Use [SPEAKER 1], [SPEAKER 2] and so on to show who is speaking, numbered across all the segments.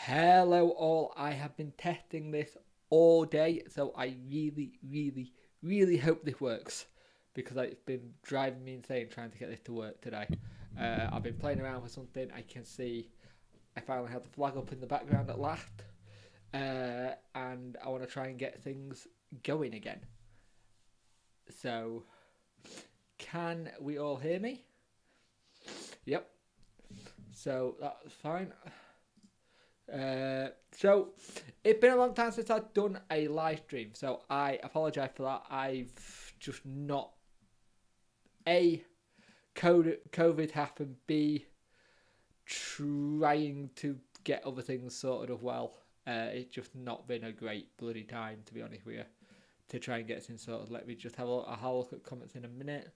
[SPEAKER 1] Hello all, I have been testing this all day, so I really hope this works because it's been driving me insane trying to get this to work today. I've been playing around with something. I can see I finally have the flag up in the background at last, and I want to try and get things going again. So, can we all hear me? Yep, so that's fine. So it's been a long time since I've done a live stream, so I apologise for that. I've just not a COVID happened. B trying to get other things sorted as well. It's just not been a great bloody time, to be honest with you, to try and get things sorted. Let me just have a look. I'll have a look at comments in a minute.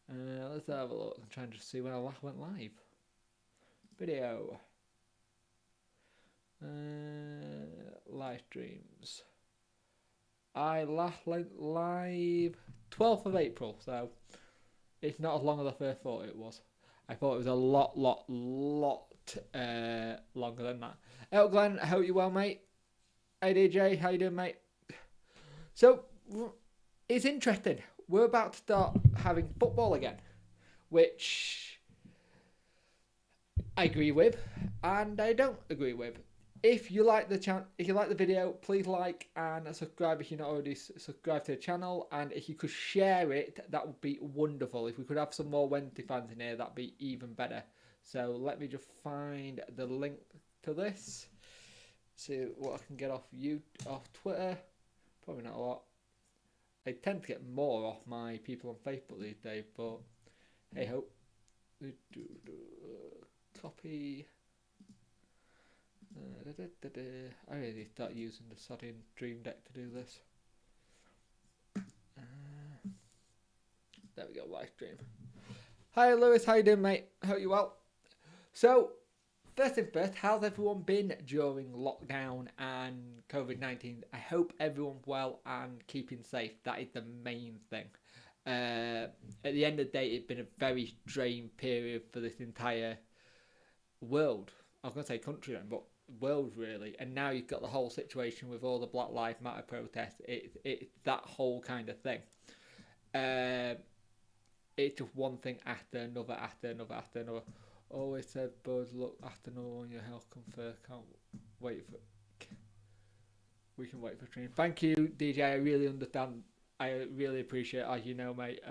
[SPEAKER 1] Let's have a look. I'm trying to see when I last went live. Video. Live streams. I last went live 12th of April, so it's not as long as I first thought it was. I thought it was a lot longer than that. Oh, Glenn, I hope you're well, mate. Hey, DJ, how you doing, mate? So, it's interesting. We're about to start having football again, which I agree with, and I don't agree with. If you like the video, please like and subscribe if you're not already subscribed to the channel. And if you could share it, that would be wonderful. If we could have some more Wednesday fans in here, that'd be even better. So let me just find the link to this. See what I can get off Twitter. Probably not a lot. I tend to get more off my people on Facebook these days, but hey ho. Copy. I really start using the sodding Dream Deck to do this. There we go, live stream. Hi Lewis, how you doing, mate? Hope you well. So, first things first, how's everyone been during lockdown and COVID-19? I hope everyone's well and keeping safe. That is the main thing. At the end of the day, it's been a very strange period for this entire world. I was going to say country then, but world really. And now you've got the whole situation with all the Black Lives Matter protests. It's that whole kind of thing. It's just one thing after another. Always said, Buzz, look after no one, your health come first. Can't wait for. We can wait for stream. Thank you, DJ. I really understand. I really appreciate it, as you know, mate.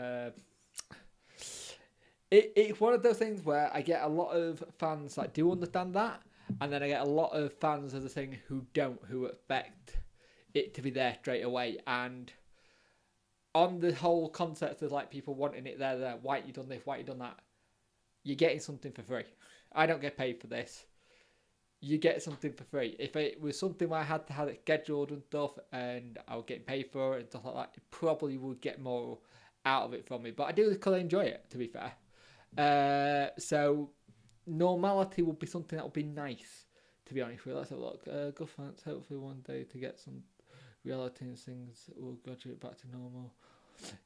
[SPEAKER 1] It's one of those things where I get a lot of fans that do understand that, and then I get a lot of fans of the thing who don't, who expect it to be there straight away. And on the whole concept of like people wanting it there, why you done this, why you done that, you're getting something for free. I don't get paid for this. You get something for free. If it was something where I had to have it scheduled and stuff, and I would get paid for it and stuff like that, it probably would get more out of it from me. But I do because I enjoy it, to be fair. So normality would be something that would be nice, to be honest with you. Let's have a look. Good thanks. Hopefully one day to get some reality and things will graduate back to normal.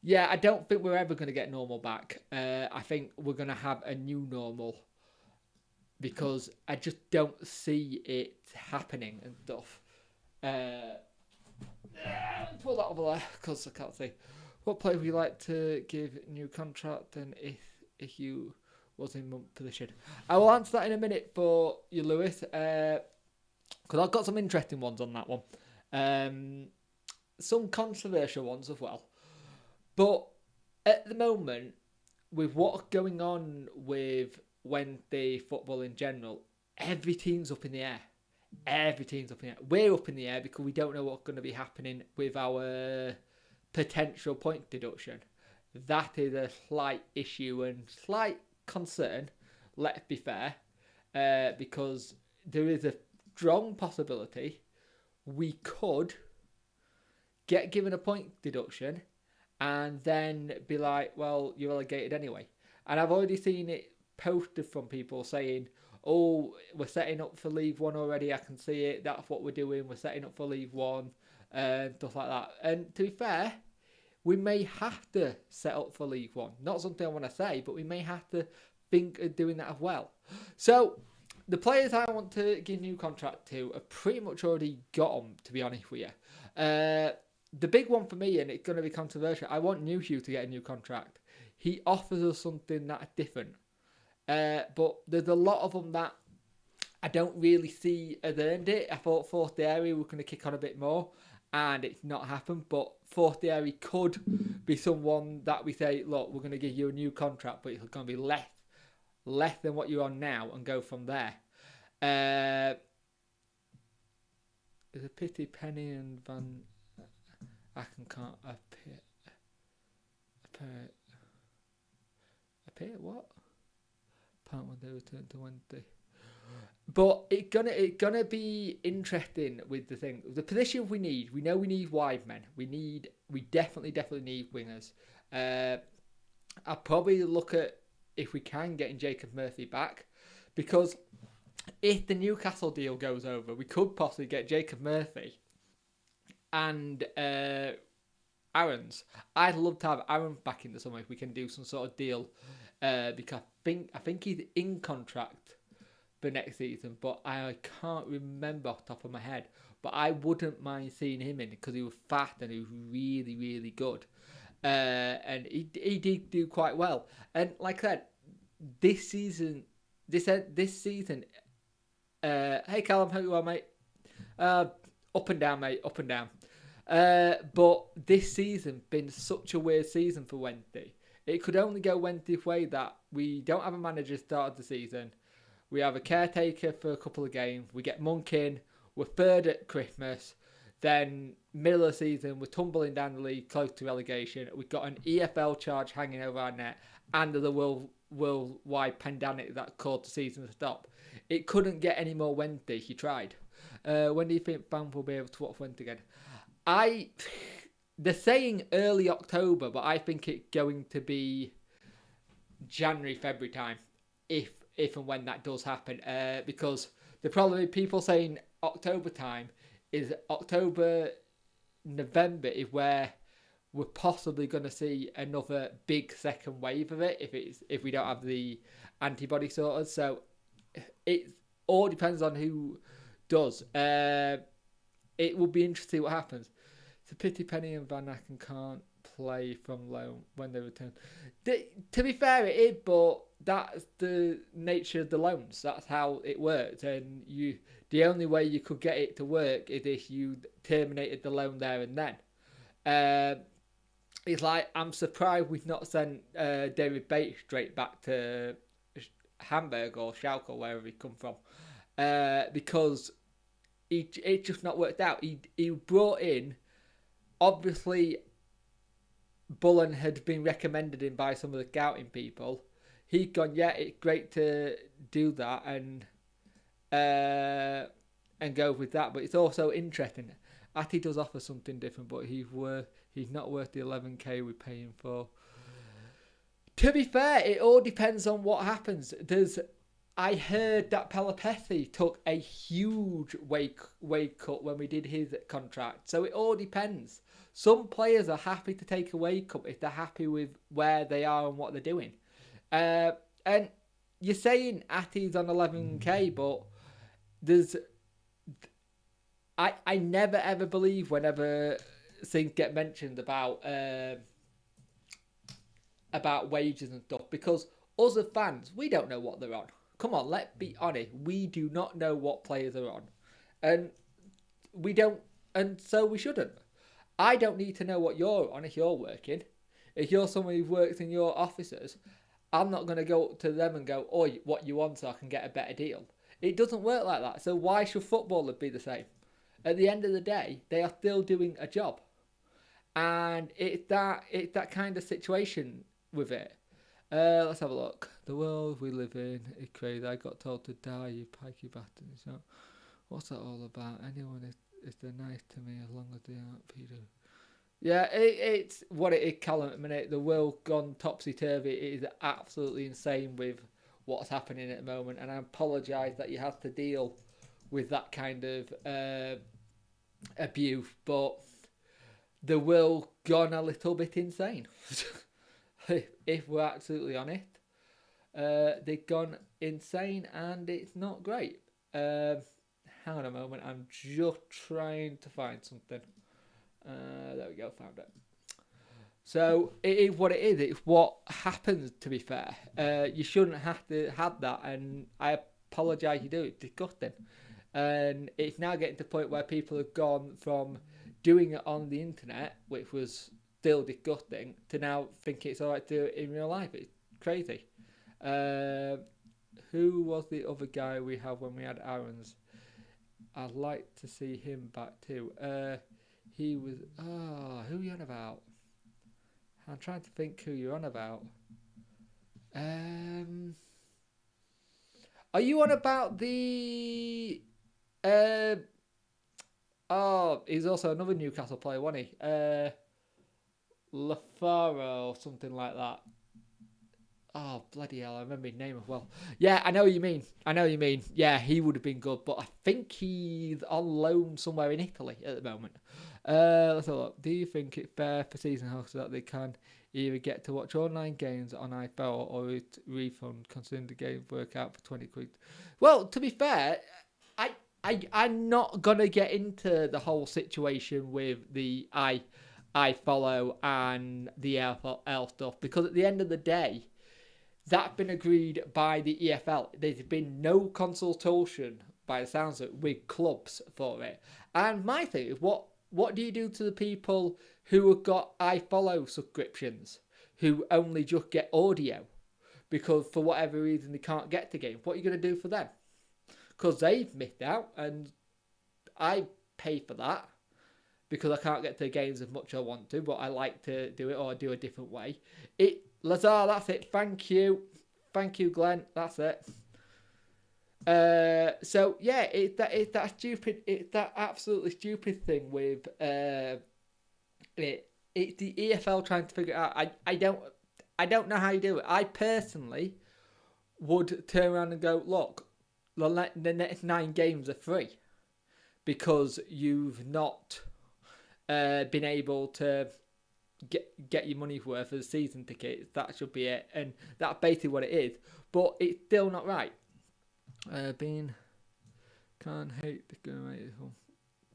[SPEAKER 1] Yeah, I don't think we're ever going to get normal back. I think we're going to have a new normal because I just don't see it happening and stuff. Pull that over there because I can't see. What player would you like to give new contract and if you was in position? I will answer that in a minute for you, Lewis, because I've got some interesting ones on that one. Some controversial ones as well. But at the moment, with what's going on with Wednesday football in general, everything's up in the air. Everything's up in the air. We're up in the air because we don't know what's going to be happening with our potential point deduction. That is a slight issue and slight concern, let's be fair, because there is a strong possibility we could get given a point deduction and then be like, well, you're relegated anyway. And I've already seen it posted from people saying, oh, we're setting up for League One already, I can see it, that's what we're doing, we're setting up for League One, and stuff like that. And to be fair, we may have to set up for League One. Not something I want to say, but we may have to think of doing that as well. So the players I want to give new contract to have pretty much already got them, to be honest with you. The big one for me, and it's going to be controversial, I want New Hugh to get a new contract. He offers us something that's different. But there's a lot of them that I don't really see has earned it. I thought Fourth Dairy were going to kick on a bit more, and it's not happened. But Fourth Dairy could be someone that we say, look, we're going to give you a new contract, but it's going to be less than what you're on now, and go from there. There's a pity Penny and Van Aken can't appear what? Apart when they return to Wednesday. But it's gonna be interesting with the thing. The position we need. We know we need wide men. We definitely need wingers. I'll probably look at if we can getting Jacob Murphy back, because if the Newcastle deal goes over, we could possibly get Jacob Murphy and Aaron's. I'd love to have Aaron back in the summer if we can do some sort of deal, because I think he's in contract for next season, but I can't remember off the top of my head. But I wouldn't mind seeing him in, because he was fast and he was really, really good. And he did do quite well. And like I said, this season, hey Callum, how you are, mate? Up and down, mate, up and down. But this season been such a weird season for Wednesday. It could only go Wednesday's way that we don't have a manager start of the season. We have a caretaker for a couple of games. We get Monk in. We're third at Christmas. Then middle of the season, we're tumbling down the league, close to relegation. We've got an EFL charge hanging over our neck, and the worldwide pandemic that caused the season to stop. It couldn't get any more Wednesday. He tried. When do you think fans will be able to watch Wednesday again? They're saying early October, but I think it's going to be January, February time, if and when that does happen. Because the problem with people saying October time is October, November is where we're possibly going to see another big second wave of it if we don't have the antibody sorted. So it all depends on who does. It will be interesting what happens. It's a pity Penny and Van Aken can't play from loan when they return. To be fair, it is, but that's the nature of the loans. That's how it works. And the only way you could get it to work is if you terminated the loan there and then. It's like, I'm surprised we've not sent David Bates straight back to Hamburg or Schalke or wherever he come from, because it just not worked out. He brought in, obviously, Bullen had been recommended him by some of the scouting people. He'd gone, yeah, it's great to do that and go with that, but it's also interesting. Atty does offer something different, but he's not worth the 11k we're paying for. To be fair, it all depends on what happens. I heard that Pelopessi took a huge wage cut when we did his contract, so it all depends. Some players are happy to take a wage cut if they're happy with where they are and what they're doing. And you're saying Atty's on 11k, but I never ever believe whenever things get mentioned about wages and stuff, because us as fans, we don't know what they're on. Come on, let's be honest. We do not know what players are on, and we don't, and so we shouldn't. I don't need to know what you're on if you're working. If you're someone who works in your offices, I'm not going to go up to them and go, oh, what you want so I can get a better deal. It doesn't work like that. So why should footballers be the same? At the end of the day, they are still doing a job. And it's that kind of situation with it. Let's have a look. The world we live in is crazy. I got told to die, you pikey bastards. So what's that all about? Anyone is they're nice to me as long as they aren't pedo. Yeah, it's what it is, Callum, at the minute. The world gone topsy-turvy. It is absolutely insane with what's happening at the moment. And I apologise that you have to deal with that kind of abuse. But the world gone a little bit insane, if we're absolutely honest. They've gone insane, and it's not great. Hang on a moment, I'm just trying to find something. There we go, found it. So it is what it is. It's what happens. To be fair, you shouldn't have to have that, and I apologise. You do it. Disgusting, and it's now getting to the point where people have gone from doing it on the internet, which was still disgusting, to now think it's alright to do it in real life. It's crazy. Who was the other guy we had when we had Aaron's? I'd like to see him back too. He was. Oh, who are you on about? I'm trying to think who you're on about. Are you on about the? Oh, he's also another Newcastle player, wasn't he? Lafaro or something like that. Oh, bloody hell, I remember his name as well. Yeah, I know what you mean. Yeah, he would have been good, but I think he's on loan somewhere in Italy at the moment. Let's have a look. Do you think it's fair for season hosts that they can either get to watch all 9 games on iPhone or refund considering the games work out for 20 quid? Well, to be fair, I'm not going to get into the whole situation with the I follow and the EFL stuff, because at the end of the day, that's been agreed by the EFL. There's been no consultation, by the sounds of it, with clubs for it. And my thing is, what do you do to the people who have got iFollow subscriptions, who only just get audio, because for whatever reason they can't get to games? What are you going to do for them? Because they've missed out, and I pay for that because I can't get to games as much as I want to, but I like to do it, or do a different way. Lazar, that's it. Thank you, Glenn. That's it. So yeah, it's that absolutely stupid thing with it's the EFL trying to figure it out. I don't know how you do it. I personally would turn around and go, look, the next 9 games are free because you've not been able to get your money's worth for the season tickets. That should be it, and that's basically what it is. But it's still not right. Can't hate the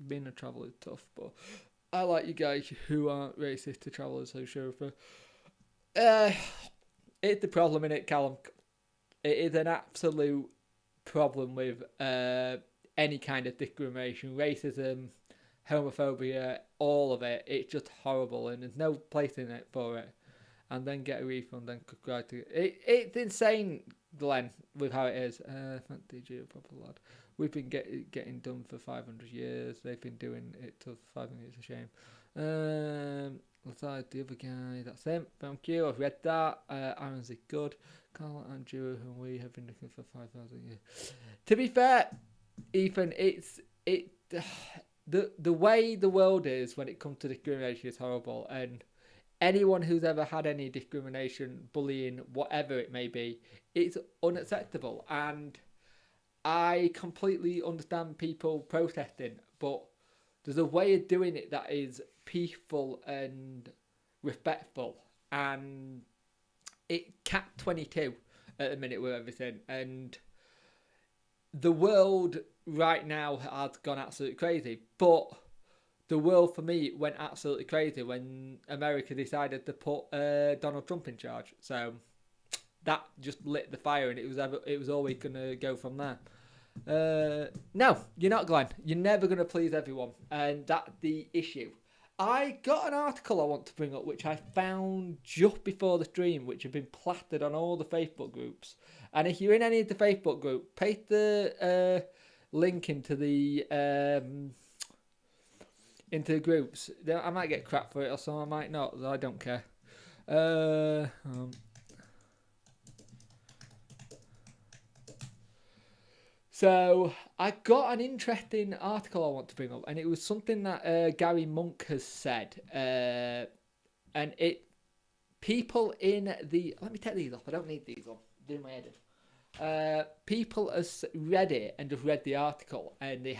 [SPEAKER 1] being a traveller is tough, but I like you guys who aren't racist to travellers. So sure, it's the problem in it, Callum. It is an absolute problem with any kind of discrimination, racism, homophobia, all of it. It's just horrible, and there's no place in it for it. And then get a refund and subscribe to it. It's insane, Glenn, with how it is. Thank DJ, a proper lad. We've been getting done for 500 years. They've been doing it till 500 years. It's a shame. Besides the other guy, that's him. Thank you. I've read that. Aaron's is good. Carl and Drew, whom we have been looking for 5,000 years. To be fair, Ethan, the way the world is when it comes to discrimination is horrible, and anyone who's ever had any discrimination, bullying, whatever it may be, it's unacceptable. And I completely understand people protesting, but there's a way of doing it that is peaceful and respectful, and it capped 22 at the minute with everything, and the world right now has gone absolutely crazy. But the world for me went absolutely crazy when America decided to put Donald Trump in charge. So that just lit the fire, and it was always going to go from there. No, you're not, Glenn. You're never going to please everyone, and that's the issue. I got an article I want to bring up, which I found just before the stream, which have been plastered on all the Facebook groups. And if you're in any of the Facebook group, paste the link into the groups. I might get crap for it, or some I might not. I don't care. So I got an interesting article I want to bring up, and it was something that Gary Monk has said, and people in the, let me take these off. I don't need these on. Do my edit. People have read it and just read the article, and they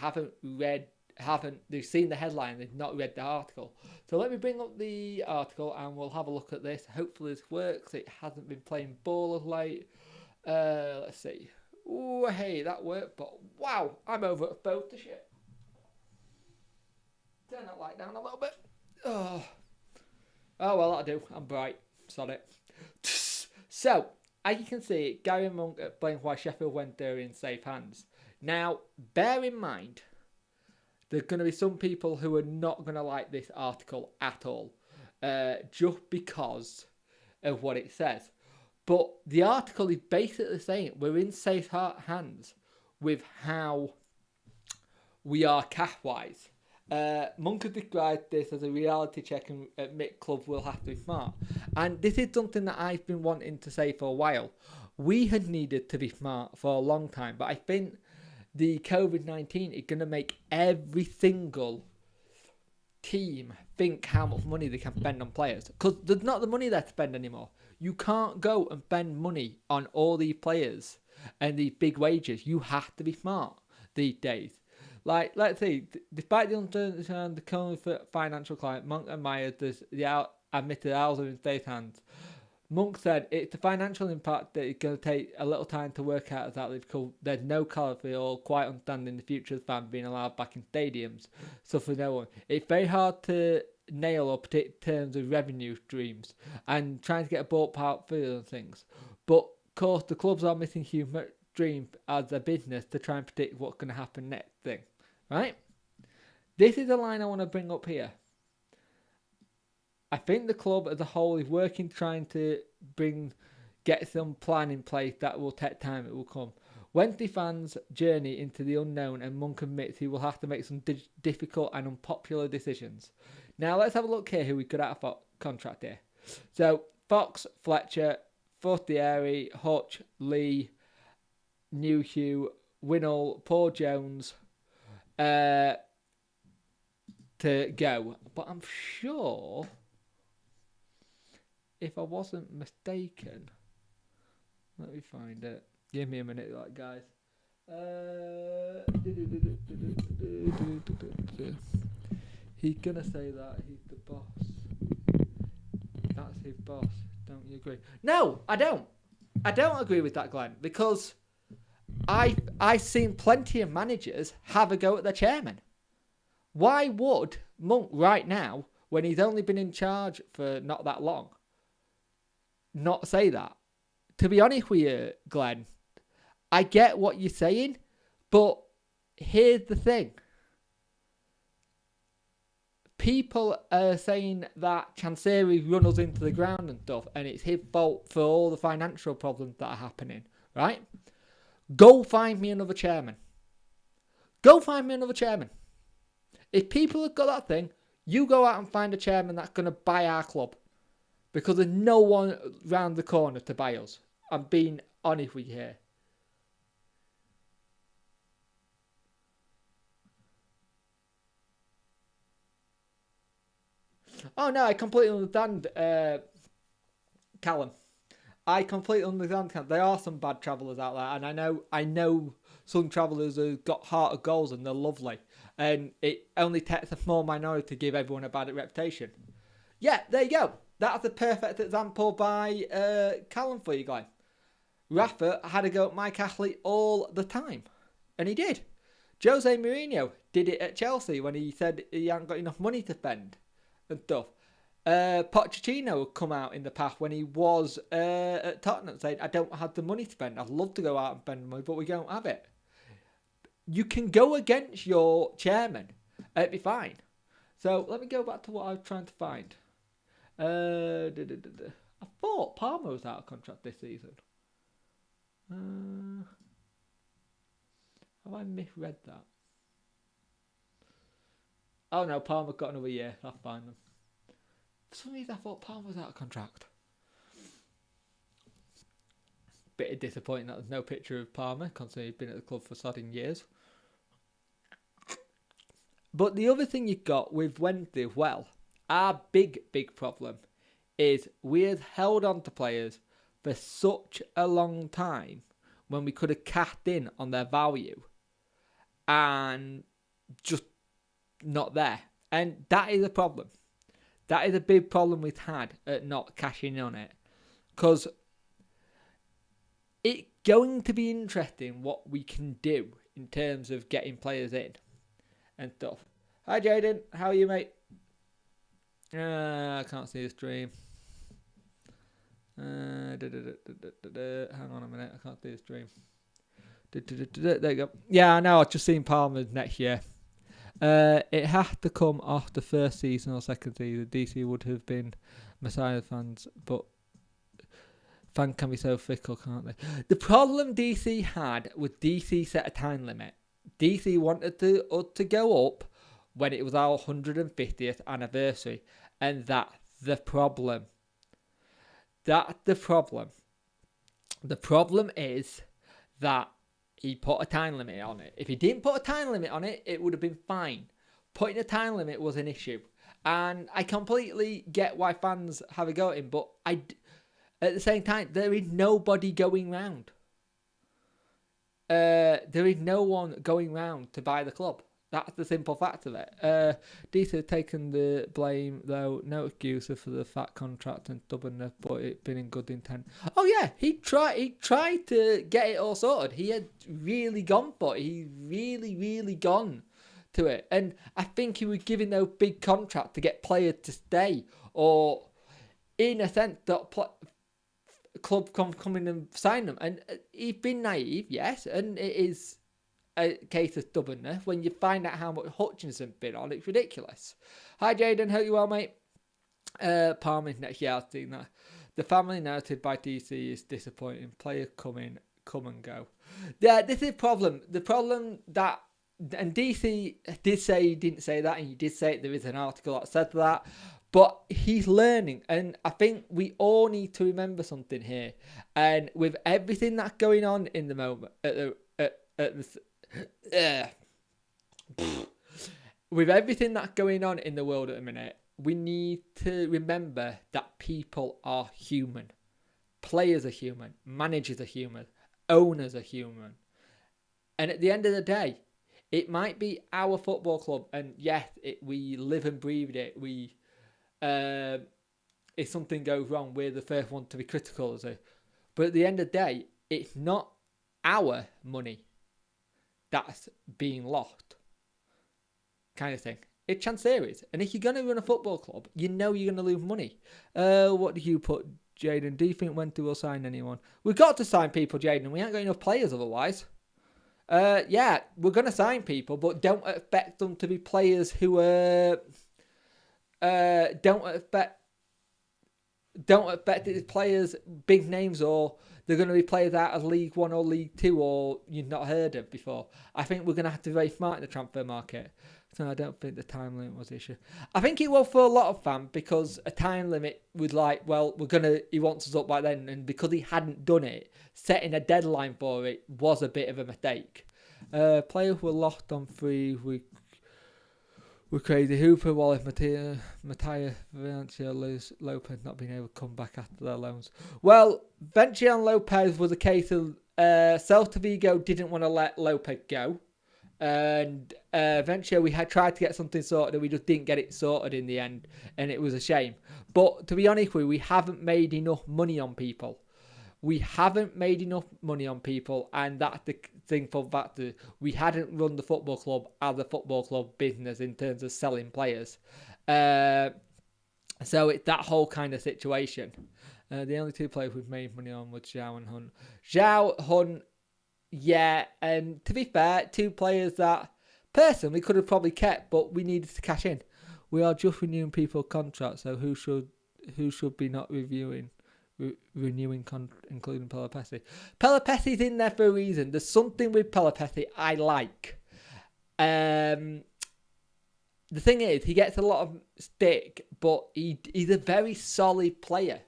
[SPEAKER 1] they've seen the headline, they've not read the article. So let me bring up the article and we'll have a look at this. Hopefully this works. It hasn't been playing ball of late. Let's see. Ooh, hey, that worked, but wow, I'm over at both the shit. Turn that light down a little bit. Oh, well, that'll do. I'm bright. Sorry. So, as you can see, Gary Monk explains why Sheffield Wednesday are in safe hands. Now, bear in mind, there's going to be some people who are not going to like this article at all, just because of what it says. But the article is basically saying we're in safe hands with how we are cash-wise. Monk has described this as a reality check and admit clubs will have to be smart. And this is something that I've been wanting to say for a while. We had needed to be smart for a long time, but I think the COVID-19 is going to make every single team think how much money they can spend on players. Because there's not the money there to spend anymore. You can't go and spend money on all these players and these big wages. You have to be smart these days. Like, let's see, despite the uncertainty around the current financial climate, Monk admired admitted ours are in safe hands. Monk said it's the financial impact that is going to take a little time to work out exactly because there's no clarity or quite understanding the future of fans being allowed back in stadiums. So for no one, it's very hard to nail or predict terms of revenue streams and trying to get a ballpark figure on things. But of course, the clubs are missing human dream as a business to try and predict what's going to happen next thing. Right? This is a line I want to bring up here. I think the club as a whole is working trying to get some plan in place that will take time. It will come. Wednesday fans journey into the unknown and Monk admits he will have to make some difficult and unpopular decisions. Now let's have a look here who we could out of contract here. So Fox, Fletcher, Fortieri, Hutch, Lee, Newhugh, Winnall, Paul Jones to go. But I'm sure, if I wasn't mistaken, let me find it. Give me a minute, like, guys. He's gonna say that he's the boss. That's his boss. Don't you agree? No, I don't. I don't agree with that, Glenn, because I've seen plenty of managers have a go at their chairman. Why would Monk right now, when he's only been in charge for not that long, not say that? To be honest with you, Glenn, I get what you're saying, but here's the thing. People are saying that Chansiri run us into the ground and stuff, and it's his fault for all the financial problems that are happening, right? Go find me another chairman. Go find me another chairman. If people have got that thing, you go out and find a chairman that's going to buy our club. Because there's no one round the corner to buy us. I'm being honest with you here. Oh no, I completely understand, Callum. I completely understand. There are some bad travellers out there, and I know some travellers who've got heart of goals and they're lovely. And it only takes a small minority to give everyone a bad reputation. Yeah, there you go. That's a perfect example by Callum for you guys. Rafa had a go at Mike Ashley all the time. And he did. Jose Mourinho did it at Chelsea when he said he hadn't got enough money to spend and stuff. Pochettino would come out in the past when he was at Tottenham saying, I don't have the money to spend. I'd love to go out and spend money, but we don't have it. You can go against your chairman. It'd be fine. So let me go back to what I was trying to find. I thought Palmer was out of contract this season. Have I misread that? Oh no, Palmer got another year. I'll find them. For some reason I thought Palmer was out of contract. Bit of disappointing that there's no picture of Palmer, considering he's been at the club for sodding years. But the other thing you've got with Wednesday as well, our big problem is we have held on to players for such a long time when we could have cashed in on their value and just not there. And that is a problem. That is a big problem we've had at not cashing in on it. Because it's going to be interesting what we can do in terms of getting players in and stuff. Hi, Jaden. How are you, mate? I can't see the stream. Hang on a minute. I can't see the stream. There you go. Yeah, I know. I've just seen Palmer's next year. It had to come off the first season or second season. DC would have been Messiah fans, but fans can be so fickle, can't they? The problem DC had was DC set a time limit. DC wanted us to go up when it was our 150th anniversary, and that's the problem. That's the problem. The problem is that he put a time limit on it. If he didn't put a time limit on it, it would have been fine. Putting a time limit was an issue. And I completely get why fans have a go at him, but at the same time, there is nobody going round. There is no one going round to buy the club. That's the simple fact of it. DC has taken the blame, though. No excuse for the fat contract and stubbornness, but it's been in good intent. Oh yeah, he tried to get it all sorted. He had really gone for it. He really gone to it. And I think he was giving those big contracts to get players to stay, or in a sense that club come in and sign them. And he's been naive, yes, and it is a case of stubbornness. When you find out how much Hutchinson bid on, it's ridiculous. Hi Jaden, hope you well, mate. Palmer next year, I've seen that. The family narrative by DC is disappointing. Players come and go. Yeah, this is a problem. The problem that, and DC did say he didn't say that, and he did say it. There is an article that said that, but he's learning, and I think we all need to remember something here. And with everything that's going on in the moment, with everything that's going on in the world at the minute, we need to remember that people are human. Players are human. Managers are human. Owners are human. And at the end of the day, it might be our football club, and yes, we live and breathe it. If something goes wrong, we're the first one to be critical of it. But at the end of the day, it's not our money that's being lost, kind of thing. It's chance series, and if you're going to run a football club, you know you're going to lose money. What do you put, Jaden? Do you think Wendy will sign anyone? We've got to sign people, Jaden. We ain't got enough players otherwise. Yeah, we're going to sign people, but don't expect them to be players who don't expect these players big names, or they're going to be players out of League 1 or League 2 or you've not heard of before. I think we're going to have to be very smart in the transfer market. So I don't think the time limit was the issue. I think it was for a lot of fans, because a time limit was like, well, he wants us up by then, and because he hadn't done it, setting a deadline for it was a bit of a mistake. Players were lost on free. We're crazy. Hooper, Wallace, Matthias, Valencia, Lopez not being able to come back after their loans. Well, Valencia and Lopez was a case of Celta Vigo didn't want to let Lopez go. And Valencia, we had tried to get something sorted, and we just didn't get it sorted in the end. And it was a shame. But to be honest with you, we haven't made enough money on people. And that's the thing for that. We hadn't run the football club as a football club business in terms of selling players. So it's that whole kind of situation. The only two players we've made money on was Zhao and Hunt. Hunt, yeah, and to be fair, two players that personally could have probably kept, but we needed to cash in. We are just renewing people's contracts, so who should be not renewing, including Pelopessi. Pelopessi's in there for a reason. There's something with Pelopessi I like. The thing is, he gets a lot of stick, but he's a very solid player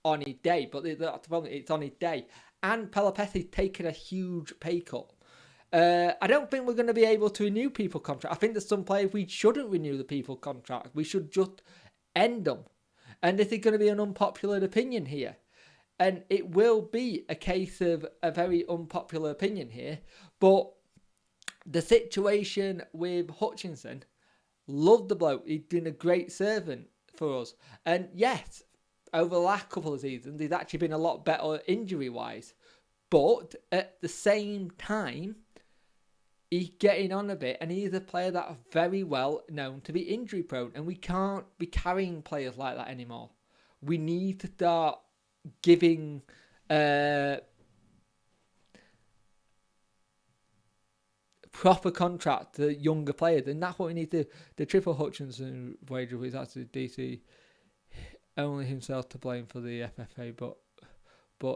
[SPEAKER 1] on his day. But it's on his day. And Pelopessi's taken a huge pay cut. I don't think we're going to be able to renew people's contracts. I think there's some players we shouldn't renew the people's contracts. We should just end them. And this is going to be an unpopular opinion here. And it will be a case of a very unpopular opinion here. But the situation with Hutchinson, loved the bloke. He's been a great servant for us. And yes, over the last couple of seasons, he's actually been a lot better injury-wise. But at the same time, he's getting on a bit, and he's a player that's very well known to be injury prone, and we can't be carrying players like that anymore. We need to start giving proper contract to younger players, and that's what we need to do. The triple Hutchinson wager was actually DC only himself to blame for the FFA, but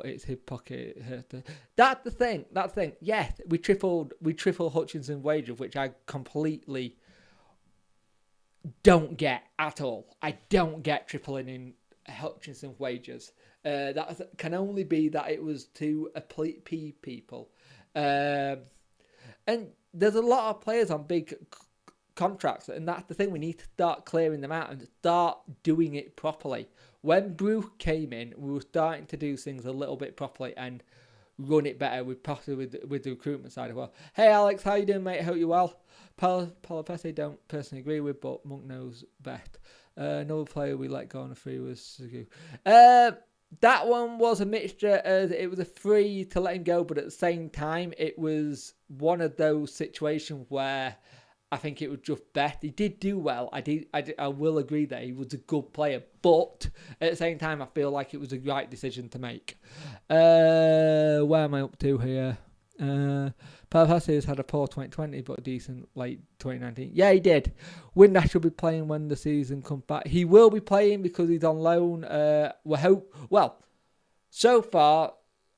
[SPEAKER 1] it's his pocket. That's the thing. Yes, we tripled Hutchinson wager, which I completely don't get at all. I don't get tripling in Hutchinson wages. That can only be that it was to appease people. And there's a lot of players on big contracts, and that's the thing. We need to start clearing them out and start doing it properly. When Brew came in, we were starting to do things a little bit properly and run it better with possibly with the recruitment side as well. Hey Alex, how you doing, mate? Hope you're well. Palapese don't personally agree with, but Monk knows best. Another player we let go on a free was Sugu. That one was a mixture. As it was a free to let him go, but at the same time, it was one of those situations where I think it was just best. He did do well. I will agree that he was a good player, but at the same time, I feel like it was the right decision to make. Where am I up to here? Palapasi has had a poor 2020, but a decent late 2019. Yeah, he did. Windass will be playing when the season comes back. He will be playing because he's on loan. So far,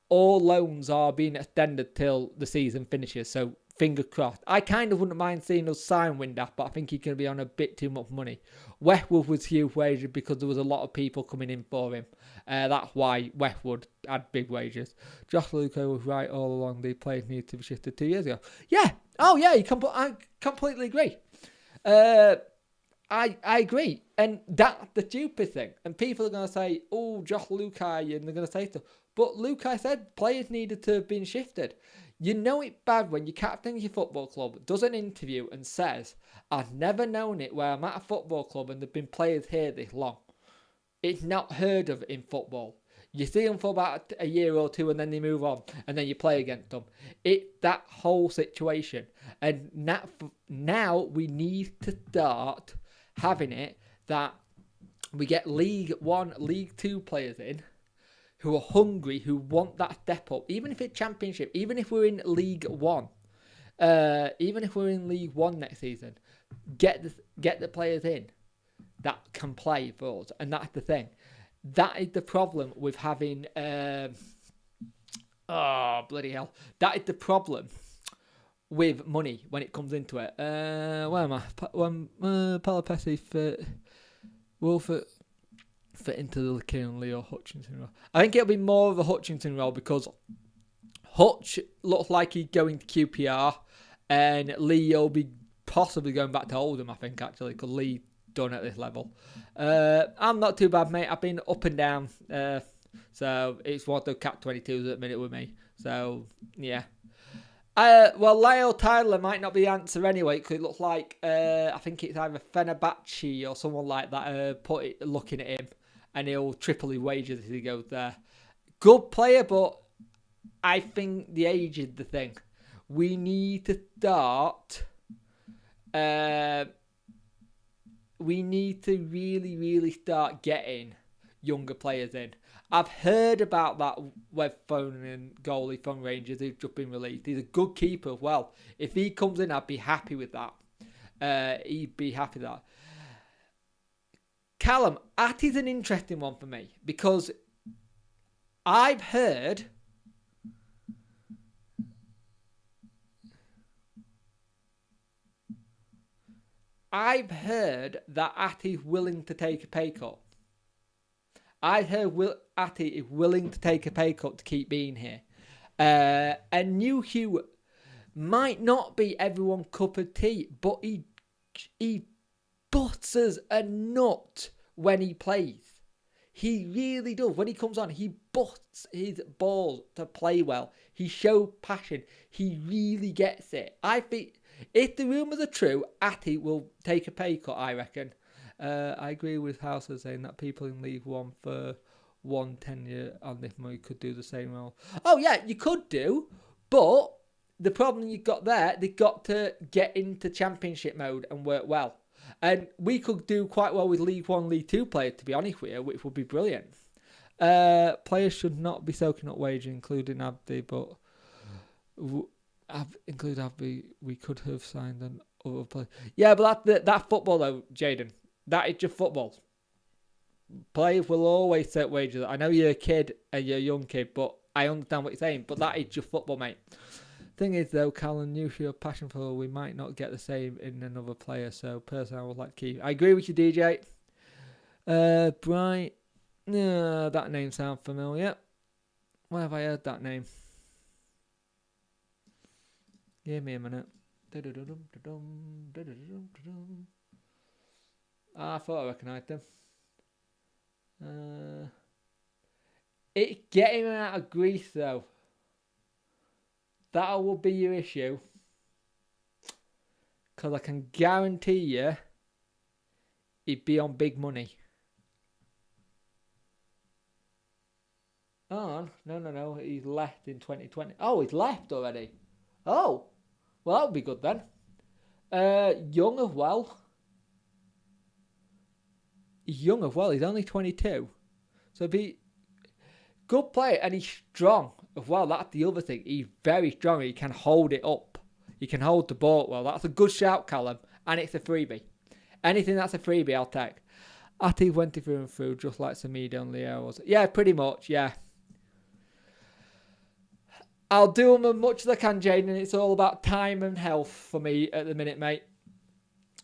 [SPEAKER 1] all loans are being extended till the season finishes, so finger crossed. I kind of wouldn't mind seeing us sign Windass, but I think he's going to be on a bit too much money. Westwood was huge wages because there was a lot of people coming in for him. That's why Westwood had big wages. Josh Luca was right all along. The players needed to be shifted 2 years ago. Yeah. Oh, yeah. I completely agree. I agree. And that's the stupid thing. And people are going to say, oh, Josh Lukai, and they're going to say stuff. But Lukai said players needed to have been shifted. You know it's bad when your captain of your football club does an interview and says, I've never known it where I'm at a football club and there have been players here this long. It's not heard of in football. You see them for about a year or two and then they move on and then you play against them. It's that whole situation. And now we need to start having it that we get League 1, League 2 players in who are hungry, who want that step up, even if it's Championship, even if we're in League 1, even if we're in League 1 next season, get the players in that can play for us. And that's the thing. That is the problem with having... bloody hell. That is the problem with money when it comes into it. Where am I? Palapesi will fit into the Kieran Lee or Hutchinson role. I think it'll be more of a Hutchinson role because Hutch looks like he's going to QPR and Lee will be possibly going back to Oldham, I think, actually, because Lee done at this level. I'm not too bad, mate. I've been up and down. So it's one of the Cap 22s at the minute with me. So, yeah. Lyle Tyler might not be the answer anyway, because it looks like, I think it's either Fenerbahce or someone like that looking at him, and he'll triple his wages as he goes there. Good player, but I think the age is the thing. We need to start... we need to really, really start getting younger players in. I've heard about that web phone and goalie from Rangers who's just been released. He's a good keeper as well. If he comes in, I'd be happy with that. He'd be happy with that. Callum, that is an interesting one for me because I've heard that Atti's willing to take a pay cut. I heard Atti is willing to take a pay cut to keep being here. And New Hugh might not be everyone's cup of tea, but he butters a nut when he plays. He really does. When he comes on, he busts his balls to play well. He shows passion. He really gets it. I think if the rumours are true, Atti will take a pay cut, I reckon. I agree with Hauser saying that people in League 1 for one tenure on this money could do the same role. Oh yeah, you could do, but the problem you've got there, they've got to get into championship mode and work well. And we could do quite well with League 1, League 2 players, to be honest with you, which would be brilliant. Players should not be soaking up wages, including Abdi, but including Abdi, we could have signed an other player. Yeah, but that's football though, Jaden. That is just football. Players will always set wages. I know you're a kid and you're a young kid, but I understand what you're saying. But that is just football, mate. Thing is, though, Callum, knew your passion for we might not get the same in another player. So, personally, I would like to keep. I agree with you, DJ. Bright. That name sounds familiar. Where have I heard that name? Give me a minute. I thought I recognised them. It's getting him out of Greece, though. That will be your issue. Because I can guarantee you he'd be on big money. Oh, no. He's left in 2020. Oh, he's left already. Oh, well, that would be good then. Young as well. He's young as well. He's only 22. So be good player, and he's strong as well. That's the other thing. He's very strong. He can hold it up. He can hold the ball well. That's a good shout, Callum. And it's a freebie. Anything that's a freebie, I'll take. Ati went through and through, just like Samida and Leo was. Yeah, pretty much, yeah. I'll do them as much as I can, Jaden. It's all about time and health for me at the minute, mate.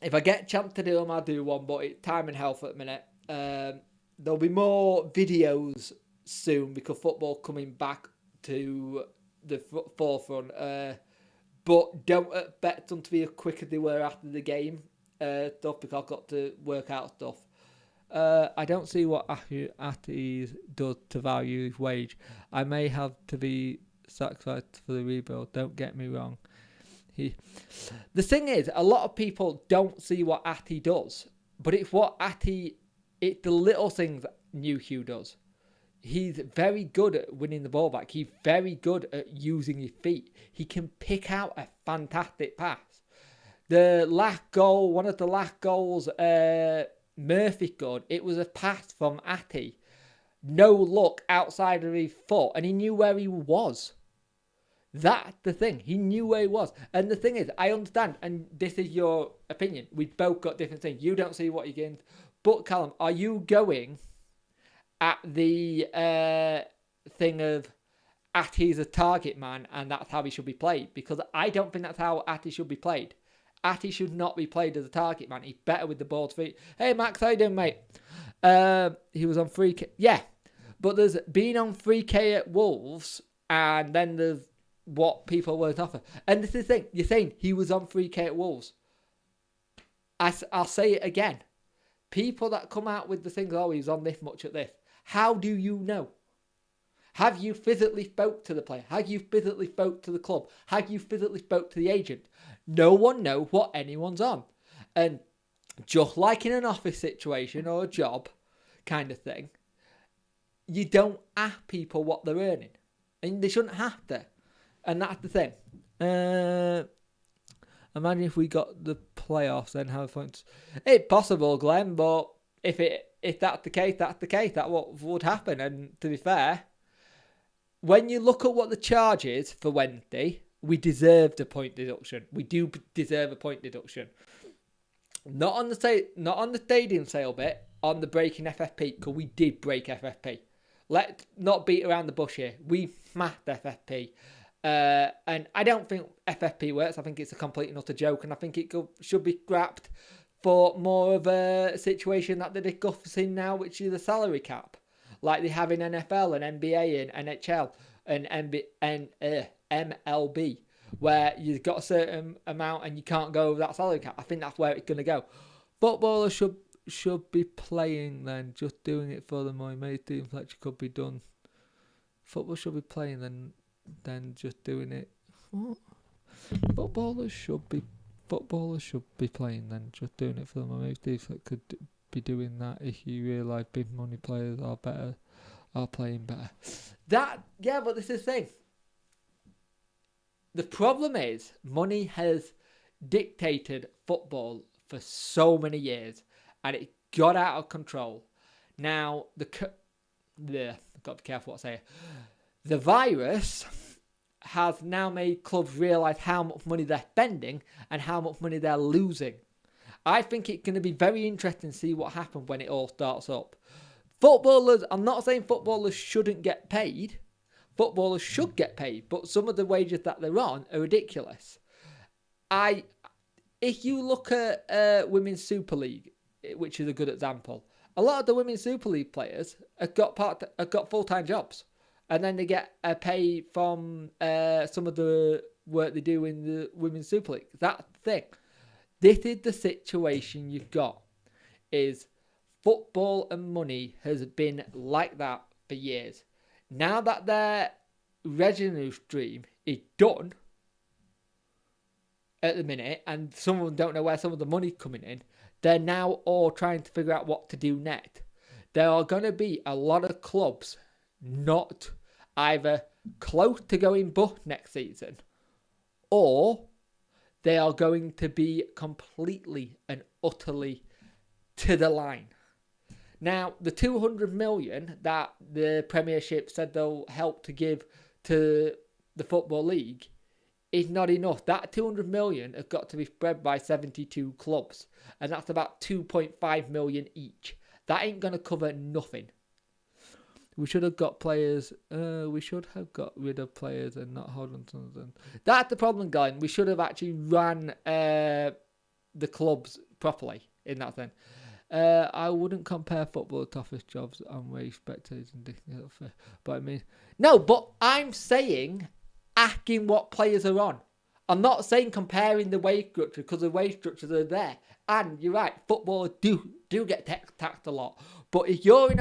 [SPEAKER 1] If I get a chance to do them, I'll do one. But it's time and health at the minute. There'll be more videos soon because football coming back to the forefront. But don't expect them to be as quick as they were after the game stuff because I've got to work out stuff. I don't see what Ati's does to value his wage. I may have to be sacrificed for the rebuild. Don't get me wrong. The thing is, a lot of people don't see what Ati does, but it's it's the little things New Hugh does. He's very good at winning the ball back. He's very good at using his feet. He can pick out a fantastic pass. The last goal, one of the last goals Murphy scored, it was a pass from Ati. No look outside of his foot, and he knew where he was. That's the thing. He knew where he was. And the thing is, I understand, and this is your opinion. We've both got different things. You don't see what you're getting. But, Callum, are you going at the thing of Ati's a target man and that's how he should be played? Because I don't think that's how Ati should be played. Ati should not be played as a target man. He's better with the ball to feet. Hey, Max, how you doing, mate? He was on 3K. Yeah, but there's been on 3K at Wolves, and then there's what people were offer. And this is the thing. You're saying he was on 3K at Wolves. I'll say it again. People that come out with the things, oh, he's on this much at this. How do you know? Have you physically spoke to the player? Have you physically spoke to the club? Have you physically spoke to the agent? No one knows what anyone's on. And just like in an office situation or a job kind of thing, you don't ask people what they're earning. And they shouldn't have to. And that's the thing. Imagine if we got the playoffs and have points. It's possible, Glenn, but if that's the case, that's the case. That's what would happen. And to be fair, when you look at what the charge is for Wednesday, we deserved a point deduction. We do deserve a point deduction. Not on the stadium sale bit, on the breaking FFP, because we did break FFP. Let's not beat around the bush here. We smashed FFP. And I don't think FFP works. I think it's a complete and utter joke, and I think it should be scrapped for more of a situation that they're discussing now, which is a salary cap, like they have in NFL and NBA and NHL and MLB, where you've got a certain amount and you can't go over that salary cap. I think that's where it's going to go. Footballers should be playing then, just doing it for the money. Maybe the inflection could be done. Football should be playing then just doing it. What? Footballers should be playing then, just doing it for the money. Maybe Steve could be doing that if you realise big money players are better are playing better. But this is the thing. The problem is money has dictated football for so many years, and it got out of control. Now I've got to be careful what I say. The virus has now made clubs realise how much money they're spending and how much money they're losing. I think it's going to be very interesting to see what happens when it all starts up. Footballers, I'm not saying footballers shouldn't get paid. Footballers should get paid, but some of the wages that they're on are ridiculous. If you look at Women's Super League, which is a good example, a lot of the Women's Super League players have got full-time jobs, and then they get a pay from some of the work they do in the Women's Super League. That's the thing. This is the situation you've got. Is football and money has been like that for years. Now that their revenue stream is done at the minute, and some of them don't know where some of the money's coming in, they're now all trying to figure out what to do next. There are going to be a lot of clubs not either close to going bust next season, or they are going to be completely and utterly to the line. Now, the 200 million that the Premiership said they'll help to give to the Football League is not enough. That 200 million has got to be spread by 72 clubs, and that's about 2.5 million each. That ain't going to cover nothing. We should have got players. We should have got rid of players and not hold on to them. That's the problem, guys. We should have actually ran the clubs properly in that sense. I wouldn't compare football to office jobs and wage spectators and but I mean, no, but I'm saying asking what players are on. I'm not saying comparing the wage structure, because the wage structures are there. And you're right, footballers do get taxed a lot. But if you're in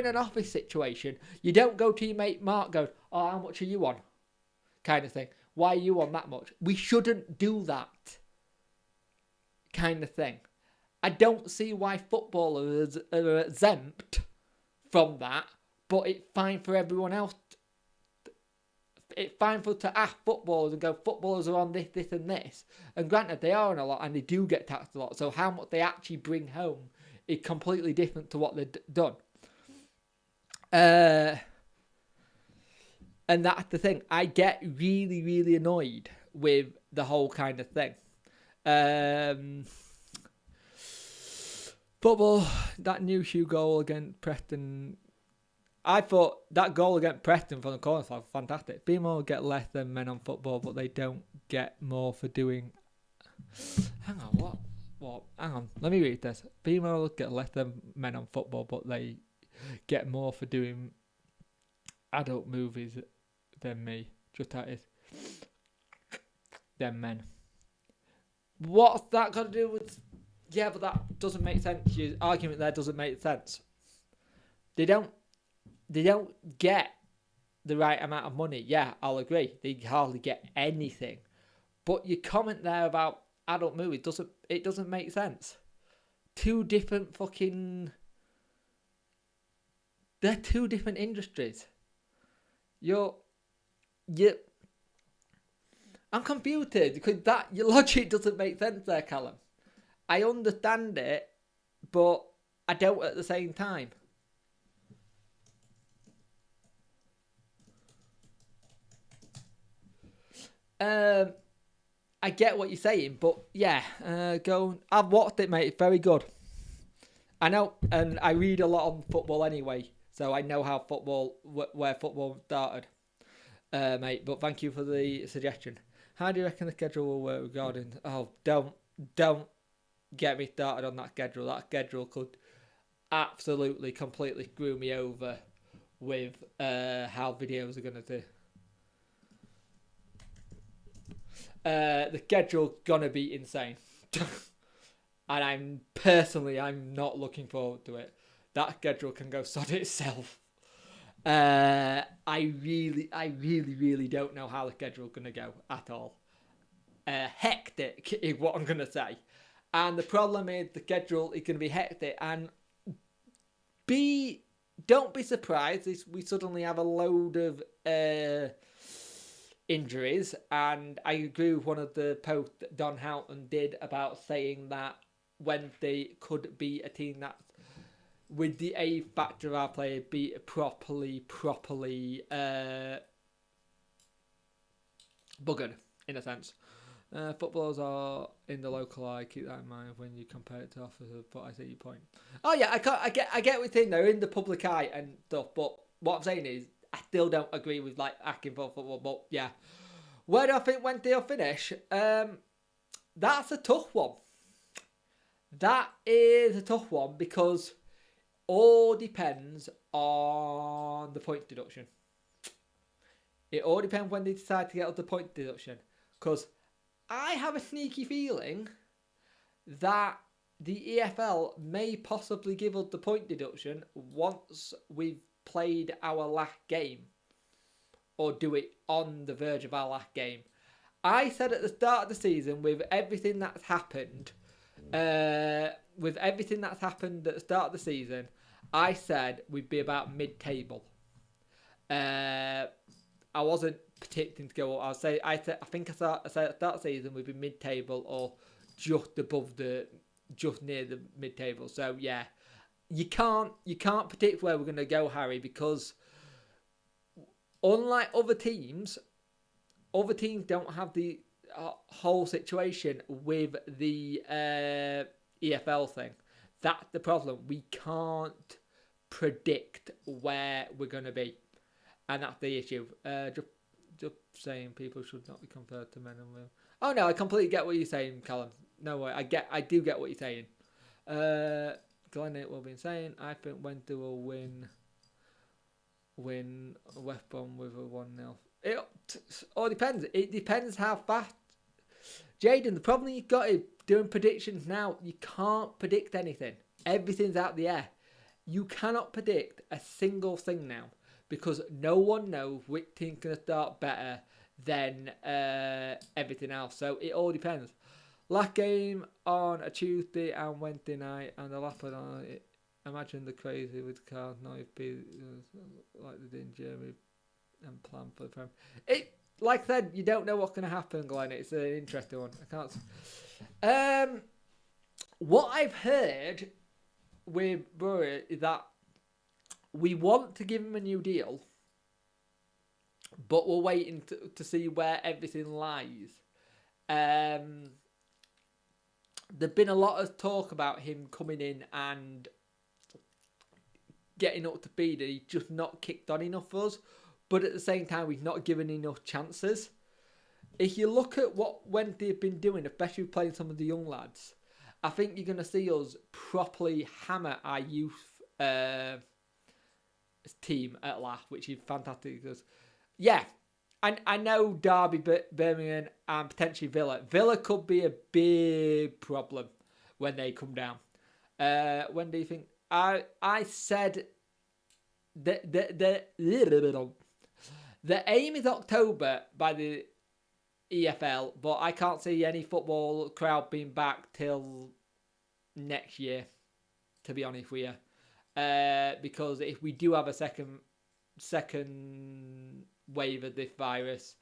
[SPEAKER 1] an office situation, you don't go to your mate Mark going, "Oh, how much are you on?" kind of thing. Why are you on that much? We shouldn't do that kind of thing. I don't see why footballers are exempt from that, but it's fine for everyone else. It's fine for to ask footballers and go, footballers are on this, this and this. And granted, they are on a lot and they do get taxed a lot. So how much they actually bring home is completely different to what they've done. And that's the thing. I get really, really annoyed with the whole kind of thing. Football, that new Hugh goal against Preston. I thought that goal against Preston from the corner was fantastic. BMO get less than men on football, but they don't get more for doing... Hang on, what? Hang on, let me read this. BMO get less than men on football, but they get more for doing adult movies than me. Just that is. Than men. What's that got to do with... Yeah, but that doesn't make sense. Your argument there doesn't make sense. They don't get the right amount of money. Yeah, I'll agree. They hardly get anything. But your comment there about adult movies doesn't make sense. Two different they're two different industries. I'm confused because your logic doesn't make sense there, Callum. I understand it, but I don't at the same time. I get what you're saying, but yeah, I've watched it, mate. It's very good. I know, and I read a lot on football anyway, so I know how where football started, mate. But thank you for the suggestion. How do you reckon the schedule will work regarding? Oh, don't get me started on that schedule. That schedule could absolutely, completely screw me over with how videos are going to do. The schedule's gonna be insane. And I'm not looking forward to it. That schedule can go sod itself. I really don't know how the schedule's gonna go at all. Hectic is what I'm gonna say. And the problem is the schedule is gonna be hectic, and don't be surprised if we suddenly have a load of injuries. And I agree with one of the posts that Don Houghton did about saying that Wednesday could be a team that, with the A factor of our player, be properly buggered, in a sense. Footballers are in the local eye. Keep that in mind when you compare it to officers. But I see your point. Oh yeah, I get what you're saying. They're in the public eye and stuff. But what I'm saying is, I still don't agree with like acting for football. But yeah, where do I think when they'll finish? That's a tough one. That is a tough one because all depends on the point deduction. It all depends when they decide to get up the point deduction. Because I have a sneaky feeling that the EFL may possibly give us the point deduction once we've played our last game. Or do it on the verge of our last game. I said at the start of the season, with everything that's happened, at the start of the season, I said we'd be about mid-table. I wasn't predicting to go up. I said at the start of the season we'd be mid-table or just near the mid-table. So yeah, you can't predict where we're going to go, Harry, because unlike other teams don't have the whole situation with the EFL thing. That's the problem. We can't predict where we're going to be. And that's the issue. Just saying people should not be compared to men and women. Oh no, I completely get what you're saying, Callum. No way. I do get what you're saying. Glenn will be saying, I think Wednesday will win West Brom with a 1-0. It all depends. It depends how fast. Jaden, the problem you've got is doing predictions now. You can't predict anything. Everything's out the air. You cannot predict a single thing now because no one knows which team's going to start better than everything else. So it all depends. Last game on a Tuesday and Wednesday night, and the last one on it. Imagine the crazy with cars now like they did in Germany and plan for the Prem. It, like I said, you don't know what's going to happen, Glenn. It's an interesting one. I can't. What I've heard with Bury is that we want to give him a new deal, but we're waiting to see where everything lies. There's been a lot of talk about him coming in and getting up to speed. He's just not kicked on enough for us, but at the same time, we've not given enough chances. If you look at what Wednesday have been doing, especially playing some of the young lads, I think you're going to see us properly hammer our youth team at last, which is fantastic. Because, yeah, I know Derby, Birmingham, and potentially Villa. Villa could be a big problem when they come down. When do you think? I said the aim is October by the EFL, but I can't see any football crowd being back till next year, to be honest with you. Because if we do have a second wave of this virus,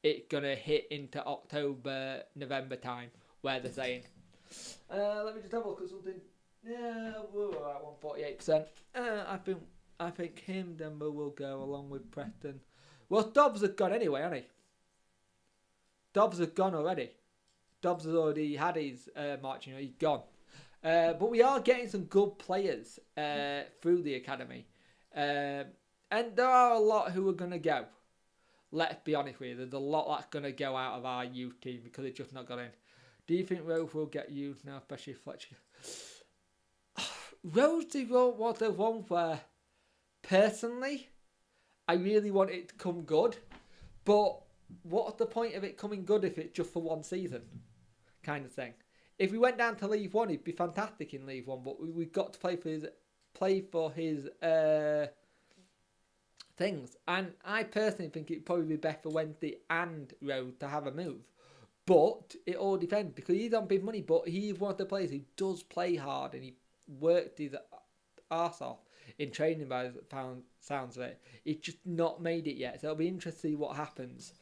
[SPEAKER 1] it's going to hit into October, November time, where they're saying. Let me just have a look at something. Yeah, we're at 148%. I think him, Denver will go along with Preston. Well, Dobbs has gone anyway, hasn't he? Dobbs has gone already. Dobbs has already had his march, he's gone. But we are getting some good players through the academy. And there are a lot who are going to go. Let's be honest with you. There's a lot that's going to go out of our youth team because it's just not got in. Do you think Rose will get used now, especially Fletcher? Rose was the one where, personally, I really want it to come good. But what's the point of it coming good if it's just for one season? Kind of thing. If we went down to League One, he'd be fantastic in League One. But we've got to play for his things. And I personally think it'd probably be better for Wednesday and Rose to have a move. But it all depends because he's on big money. But he's one of the players who does play hard and he worked his arse off in training by the sounds of it. He's just not made it yet. So it'll be interesting to see what happens.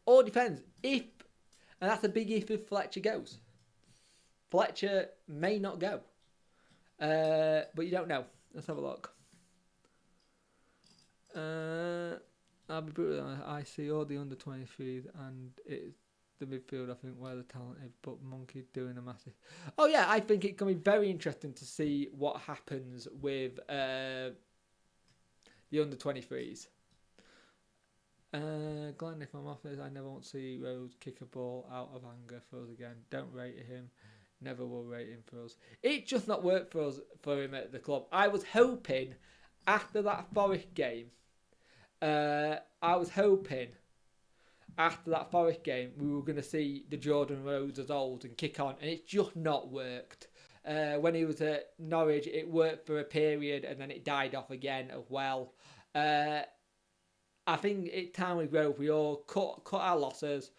[SPEAKER 1] All depends. And that's a big if Fletcher goes. Fletcher may not go. But you don't know. Let's have a look. I'll be brutal. I see all the under 23s and it's the midfield, I think, where the talent is, but Monkey doing a massive. Oh yeah, I think it's going to be very interesting to see what happens with the under 23s. Glenn, if I'm off this, I never want to see Rose kick a ball out of anger for us again. Don't rate him. Never will rate him for us. It just not worked for him at the club. I was hoping after that Forest game, we were going to see the Jordan Rose as old and kick on, and it's just not worked. When he was at Norwich, it worked for a period, and then it died off again as well. I think it's time we grow. We all cut our losses,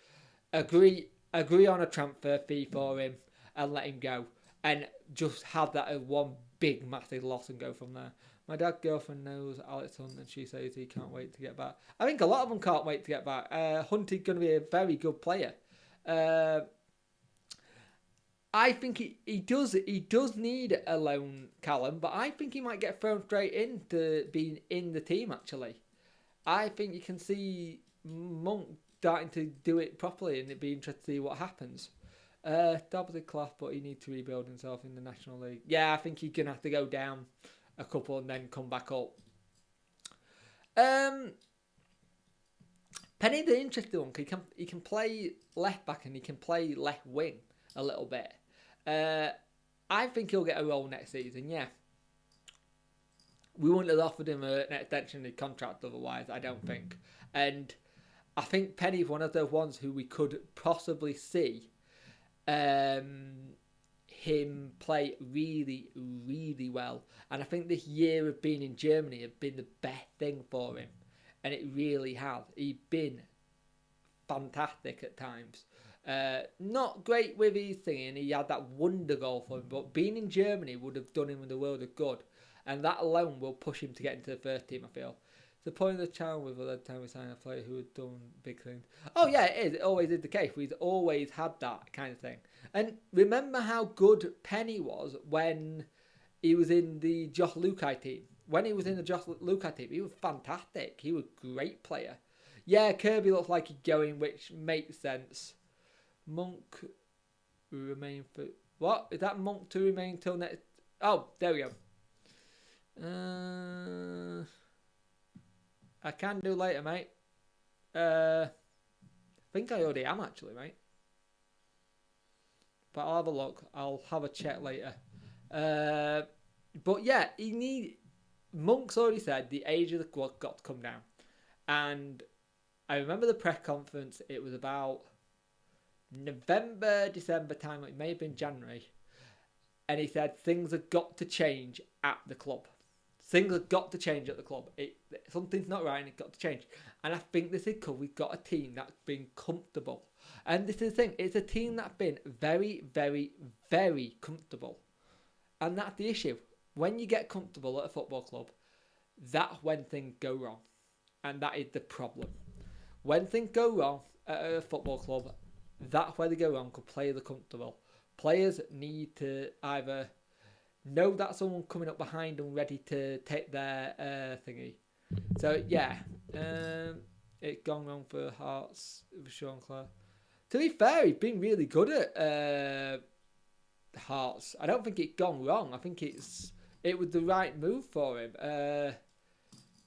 [SPEAKER 1] agree on a transfer fee for him, and let him go, and just have that as one big massive loss and go from there. My dad's girlfriend knows Alex Hunt, and she says he can't wait to get back. I think a lot of them can't wait to get back. Hunt is going to be a very good player. I think he does need a loan, Callum, but I think he might get thrown straight into being in the team, actually. I think you can see Monk starting to do it properly, and it'd be interesting to see what happens. Dobbs is class, but he needs to rebuild himself in the National League. Yeah, I think he's going to have to go down a couple and then come back up. Penny's the interesting one. He can play left back and he can play left wing a little bit. I think he'll get a role next season, yeah. We wouldn't have offered him an extension of his contract otherwise, I don't think. And I think Penny's one of those ones who we could possibly see him play really, really well. And I think this year of being in Germany has been the best thing for him. And it really has. He's been fantastic at times. Not great with his thing, and he had that wonder goal for him. But being in Germany would have done him the world of good. And that alone will push him to get into the first team, I feel. The point of the channel with the time we signed a player who had done big things. Oh yeah, it is. It always is the case. We've always had that kind of thing. And remember how good Penny was when he was in the Josh Lukai team. When he was in the Josh Lukai team, he was fantastic. He was a great player. Yeah, Kirby looks like he's going, which makes sense. Monk remain for... What? Is that Monk to remain till next... Oh, there we go. I can do later, mate. I think I already am, actually, mate. But I'll have a look. I'll have a check later. But yeah, Monk's already said the age of the squad got to come down. And I remember the press conference, it was about November, December time. It may have been January. And he said things have got to change at the club. Things have got to change at the club. Something's not right and it's got to change. And I think this is because we've got a team that's been comfortable. And this is the thing. It's a team that's been very, very, very comfortable. And that's the issue. When you get comfortable at a football club, that's when things go wrong. And that is the problem. When things go wrong at a football club, that's where they go wrong because players are comfortable. Players need to either know that someone coming up behind them ready to take their thingy. So, yeah. It's gone wrong for Hearts with Sean Clare. To be fair, he's been really good at Hearts. I don't think it's gone wrong. I think it was the right move for him.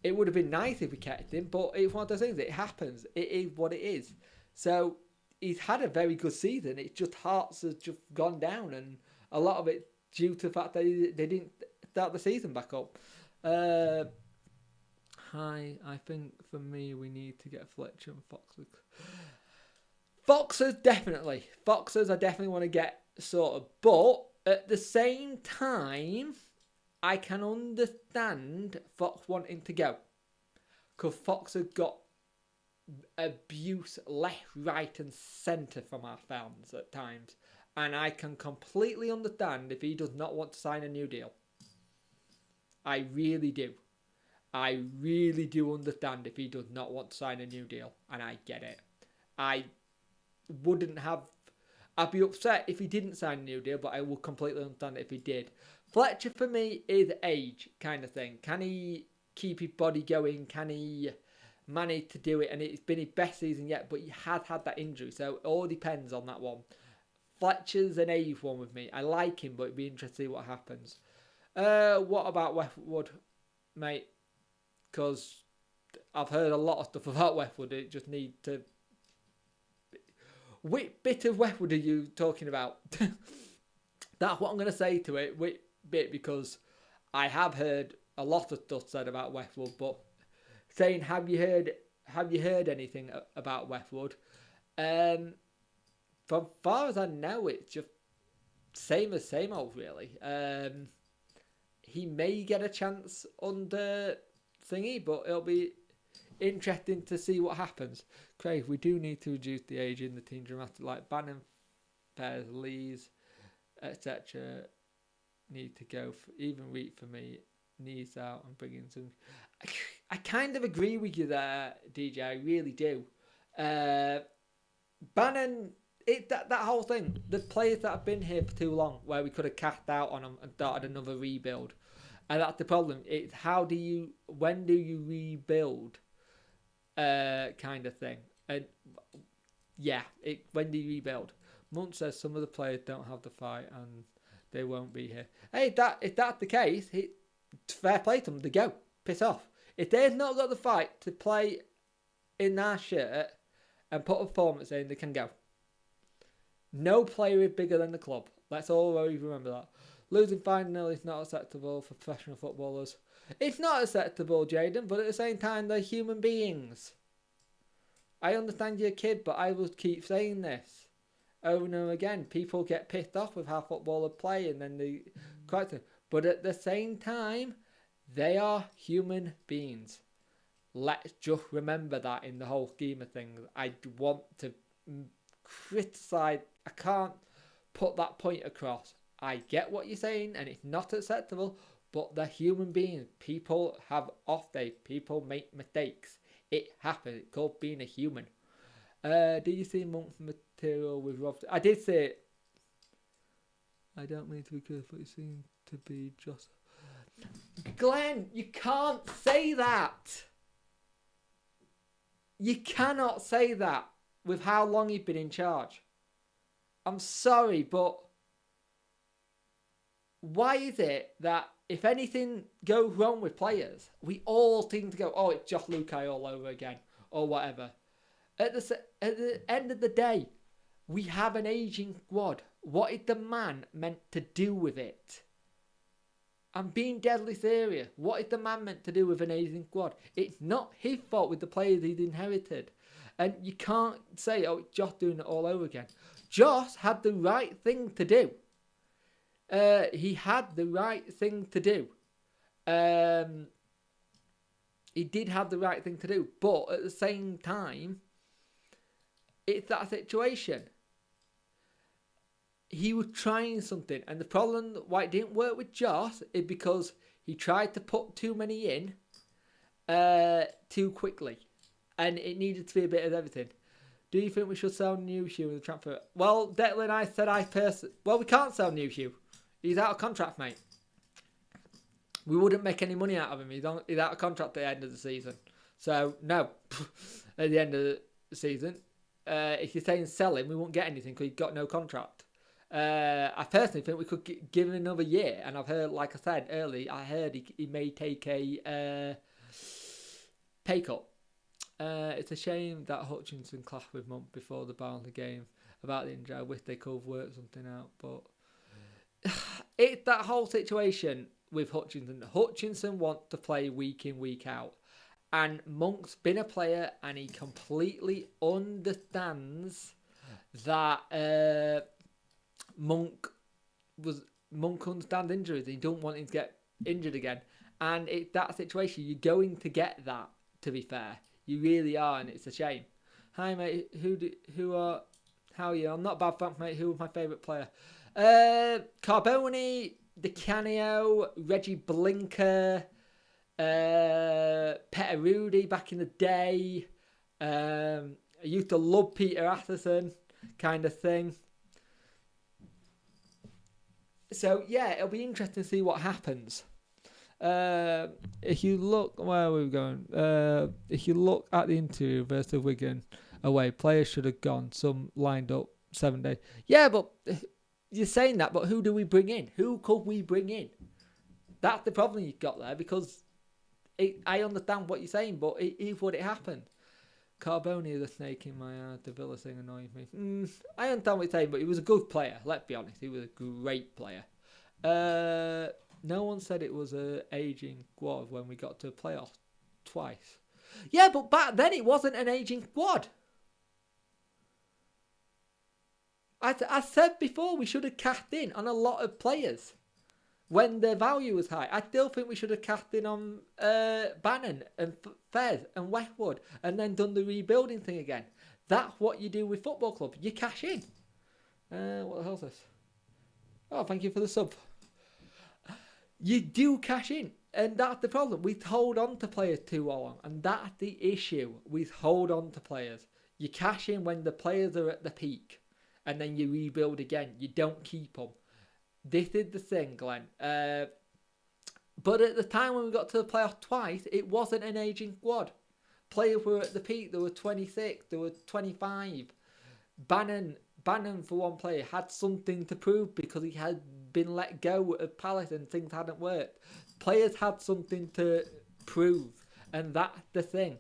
[SPEAKER 1] It would have been nice if we kept him, but it's one of those things. It happens. It is what it is. So, he's had a very good season. It's just Hearts has just gone down, and a lot of it due to the fact that they didn't start the season back up. Hi, I think for me we need to get Fletcher and Foxes. Foxes I definitely want to get sorted. But at the same time, I can understand Fox wanting to go. Because Fox has got abuse left, right and centre from our fans at times. And I can completely understand if he does not want to sign a new deal. I really do. I really do understand if he does not want to sign a new deal, and I get it. I wouldn't have. I'd be upset if he didn't sign a new deal, but I would completely understand it if he did. Fletcher for me is age kind of thing. Can he keep his body going? Can he manage to do it? And it's been his best season yet, but he had that injury, so it all depends on that one. Fletcher's an age one with me. I like him, but it'd be interesting to see what happens. What about Westwood, mate? Because I've heard a lot of stuff about Westwood. It just need to. Which bit of Westwood are you talking about? That's what I'm going to say to it. Which bit? Because I have heard a lot of stuff said about Westwood, but saying have you heard anything about Westwood? From far as I know, it's just same old really. He may get a chance under thingy, but it'll be interesting to see what happens. Craig, we do need to reduce the age in the team dramatically, like Bannon, Pairs, Lees, etc. Need to go. Even Reed for me, knees out and bringing some. I kind of agree with you there, DJ. I really do. Bannon, that whole thing. The players that have been here for too long, where we could have cast out on them and started another rebuild, and that's the problem. It's when do you rebuild? Kind of thing. And yeah, when do you rebuild? Munt says some of the players don't have the fight and they won't be here. Hey, if that's the case, fair play to them. They go. Piss off. If they've not got the fight to play in their shirt and put a performance in, they can go. No player is bigger than the club. Let's always remember that. Losing 5-0 is not acceptable for professional footballers. It's not acceptable, Jaden, but at the same time, they're human beings. I understand you're a kid, but I will keep saying this over and over again. People get pissed off with how footballers play, and then they correct it. But at the same time, they are human beings. Let's just remember that in the whole scheme of things. I want to criticise. I can't put that point across. I get what you're saying, and it's not acceptable. But they're human beings. People have off days. People make mistakes. It happens. It's called being a human. Did you see Monk's material with Rob? I did see it. I don't mean to be good, but it seemed to be just... Glenn, you can't say that. You cannot say that with how long you've been in charge. I'm sorry, but why is it that if anything goes wrong with players, we all seem to go, oh, it's Josh Lukai all over again, or whatever. At the end of the day, we have an ageing squad. What is the man meant to do with it? I'm being deadly serious. What is the man meant to do with an ageing squad? It's not his fault with the players he's inherited. And you can't say, oh, it's Josh doing it all over again. Josh had the right thing to do. He had the right thing to do. He did have the right thing to do. But at the same time, it's that situation. He was trying something. And the problem why it didn't work with Josh is because he tried to put too many in too quickly. And it needed to be a bit of everything. Do you think we should sell New Hugh in the transfer? Well, Declan, I said well, we can't sell New Hugh. He's out of contract, mate. We wouldn't make any money out of him. He's out of contract at the end of the season. So, no. At the end of the season. If you're saying sell him, we won't get anything because he's got no contract. I personally think we could give him another year. And I've heard, like I said earlier, I heard he may take a pay cut. It's a shame that Hutchinson clashed with Monk before the Barnsley game about the injury. I wish they could have worked something out, but it's that whole situation with Hutchinson. Hutchinson wants to play week in, week out, and Monk's been a player, and he completely understands that Monk understands injuries. He don't want him to get injured again, and it's that situation. You're going to get that. To be fair. You really are, and it's a shame. Hi, mate. How are you? I'm not bad, thanks, mate. Who was my favourite player? Carboni, Di Canio, Reggie Blinker, Petterudi back in the day. I used to love Peter Atherton, kind of thing. So yeah, it'll be interesting to see what happens. If you look, where are we going? If you look at the interview versus Wigan away, players should have gone. Some lined up 7 days. Yeah, but you're saying that, but who do we bring in? Who could we bring in? That's the problem you've got there, because I understand what you're saying, but if would it happen? Carboni, the snake in my eye, the Villa thing annoys me. I understand what you're saying, but he was a good player. Let's be honest, he was a great player. No one said it was an aging squad when we got to playoffs twice. Yeah, but back then it wasn't an aging squad. I said before we should have cashed in on a lot of players when the value was high. I still think we should have cashed in on Bannon and Fez and Westwood and then done the rebuilding thing again. That's what you do with football club. You cash in. What the hell's this? Oh, thank you for the sub. You do cash in, and that's the problem. We hold on to players too long, and that's the issue. We hold on to players. You cash in when the players are at the peak, and then you rebuild again. You don't keep them. This is the thing, Glenn. But at the time when we got to the playoff twice, it wasn't an aging squad. Players were at the peak. There were 26. There were 25. Bannon, for one player, had something to prove because he had been let go of Palace and things hadn't worked. Players had something to prove, and that's the thing.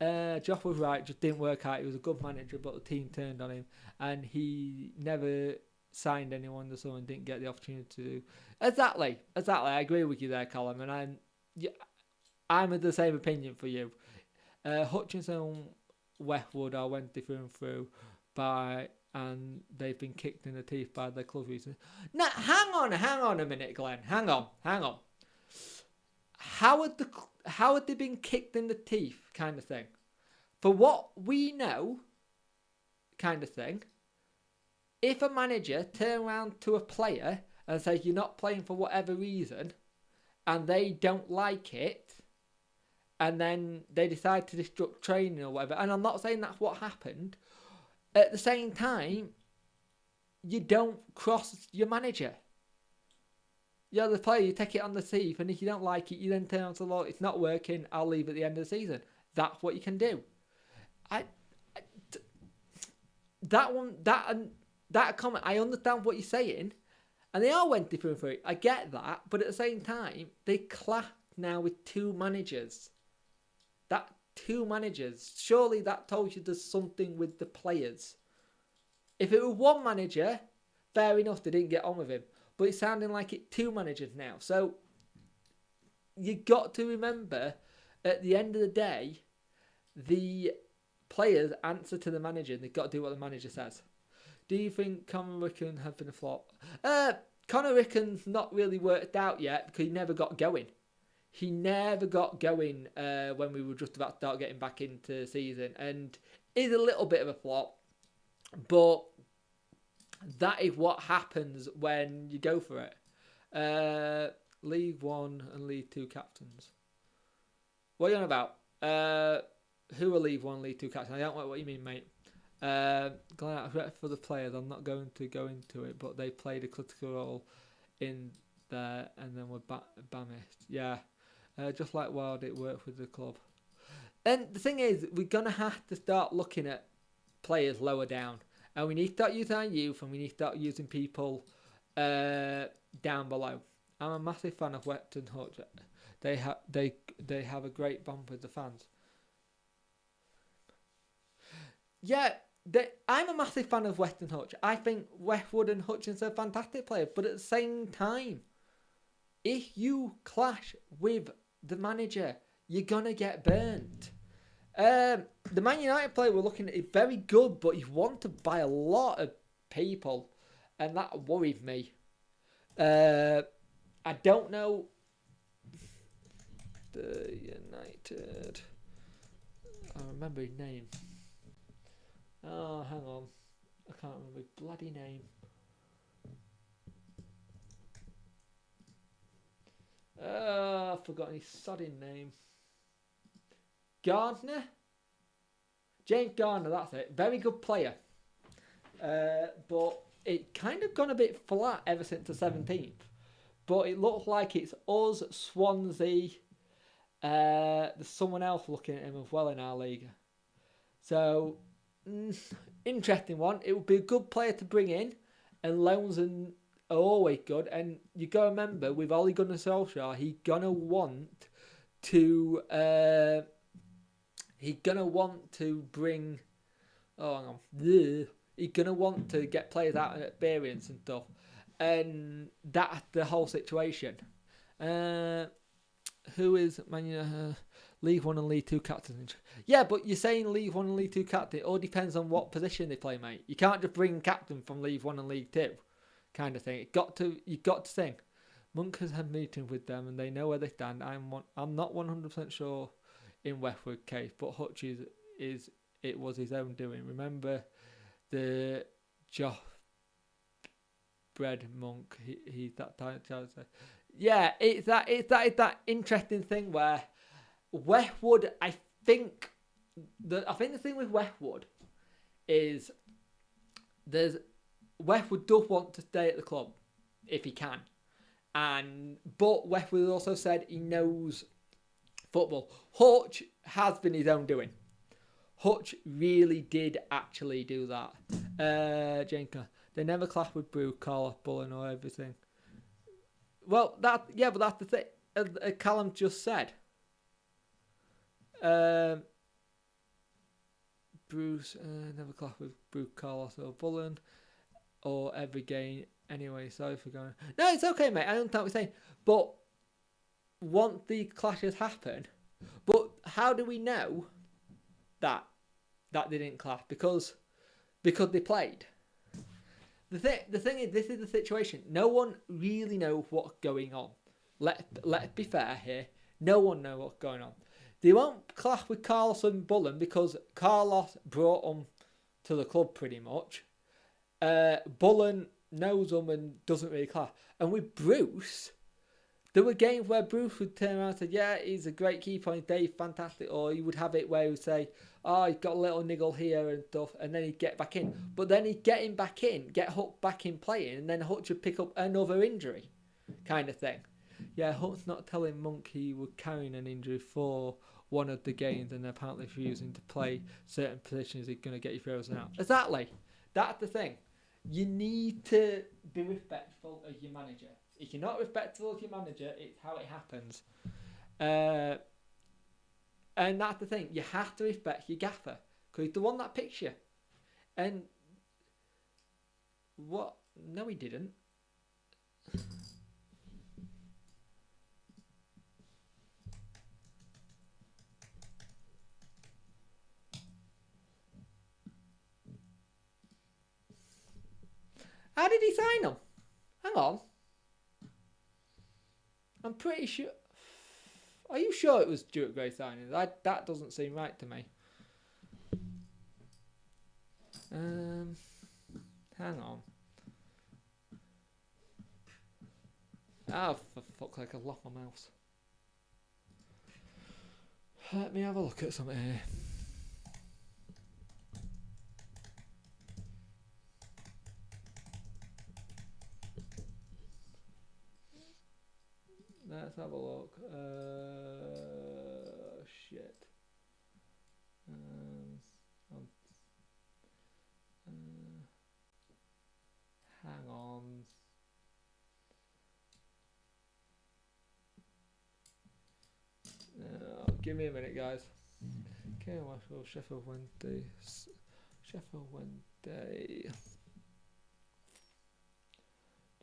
[SPEAKER 1] Joff was right, just didn't work out. He was a good manager, but the team turned on him, and he never signed anyone this summer and didn't get the opportunity to do. Exactly. I agree with you there, Colin, and I'm of the same opinion for you. Hutchinson, Westwood are went through by, and they've been kicked in the teeth by their club recently. Now, hang on a minute, Glenn. Hang on. How had they been kicked in the teeth, kind of thing? For what we know, kind of thing, if a manager turn around to a player and says you're not playing for whatever reason, and they don't like it, and then they decide to disrupt training or whatever, and I'm not saying that's what happened, at the same time, you don't cross your manager. You're the player, you take it on the teeth, and if you don't like it, you then turn on to the law, it's not working, I'll leave at the end of the season. That's what you can do. That comment, I understand what you're saying, and they all went different for it. I get that, but at the same time, they clash now with two managers. Surely that tells you there's something with the players. If it was one manager, fair enough, they didn't get on with him. But it's sounding like it's two managers now. So you got to remember, at the end of the day, the players answer to the manager, and they've got to do what the manager says. Do you think Conor Ricken has been a flop? Conor Ricken's not really worked out yet because he never got going. When we were just about to start getting back into the season, and is a little bit of a flop, but that is what happens when you go for it. League 1 and League 2 captains. What are you on about? Who are League 1, League 2 captains? I don't know what you mean, mate. Glad for the players. I'm not going to go into it, but they played a critical role in there, and then were banished. Yeah. Just like Wild, it worked with the club. And the thing is, we're going to have to start looking at players lower down. And we need to start using our youth, and we need to start using people down below. I'm a massive fan of Weston Hutch. They have a great bond with the fans. Yeah, I'm a massive fan of Weston Hutch. I think Westwood and Hutchinson are fantastic players. But at the same time, if you clash with the manager, you're going to get burnt. The Man United player we're looking at is very good, but he's wanted by a lot of people, and that worried me. I don't know. The United. I remember his name. Oh, hang on. I can't remember his bloody name. I've forgotten his sodding name. Gardner? James Gardner, that's it. Very good player. But it kind of gone a bit flat ever since the 17th. But it looks like it's us, Swansea. There's someone else looking at him as well in our league. So, interesting one. It would be a good player to bring in. And loans are always good. And you got to remember, with Ole Gunnar Solskjaer, he's going to want to... bring... Oh, hang on. He's going to want to get players out of experience and stuff. And that's the whole situation. Who is League 1 and League 2 captain? Yeah, but you're saying League 1 and League 2 captain. It all depends on what position they play, mate. You can't just bring captain from League 1 and League 2 kind of thing. You've got to think. Monk has had meetings with them and they know where they stand. I'm not 100% sure in Westwood case, but Hutch it was his own doing. Remember the Joff Bread Monk? He's that type of... Yeah, it's that interesting thing where Westwood, I think the thing with Westwood is Westwood does want to stay at the club if he can. But Westwood also said he knows football. Hutch has been his own doing. Hutch really did actually do that. Jenka, they never clash with Brew, Carl, Bullen or everything. Well, but that's the thing. Callum just said. Bruce never clash with Brew, Carlos or Bullen or every game. Anyway, sorry for going. No, it's okay, mate. I don't know what you're saying. But once the clashes happen, but how do we know that they didn't clash? Because they played. The thing is, this is the situation. No one really knows what's going on. Let's be fair here. No one knows what's going on. They won't clash with Carlos and Bullen because Carlos brought them to the club pretty much. Bullen knows them and doesn't really clash. And with Bruce, there were games where Bruce would turn around and say, yeah, he's a great keeper on his day, fantastic. Or he would have it where he would say, oh, he's got a little niggle here and stuff. And then he'd get back in. But then he'd get him back in, get Hutch back in playing. And then Hutch would pick up another injury kind of thing. Yeah, Hutch's not telling Monk he was carrying an injury for one of the games and apparently refusing to play certain positions he's going to get you frozen out. Exactly. That's the thing. You need to be respectful of your manager. If you're not respectful of your manager, it's how it happens. And that's the thing. You have to respect your gaffer because he's the one that picks you. And what? No, he didn't. How did he sign them? Hang on. I'm pretty sure. Are you sure it was Stuart Gray signing? That doesn't seem right to me. Hang on. Oh, for fuck's sake, I've lost my mouse. Let me have a look at something here. Let's have a look. Shit. Hang on. Give me a minute, guys. Okay, Westfield, Sheffield Wednesday. Sheffield Wednesday.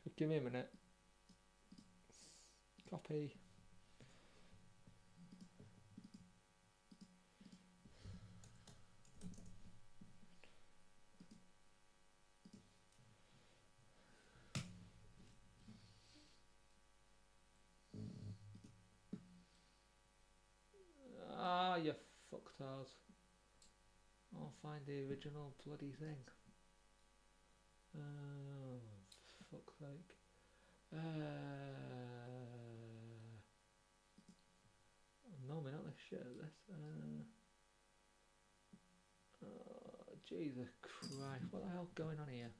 [SPEAKER 1] Just give me a minute. Copy. Ah, you fucktards. I'll find the original bloody thing. Fuck's sake. Jesus Christ, what the hell's going on here?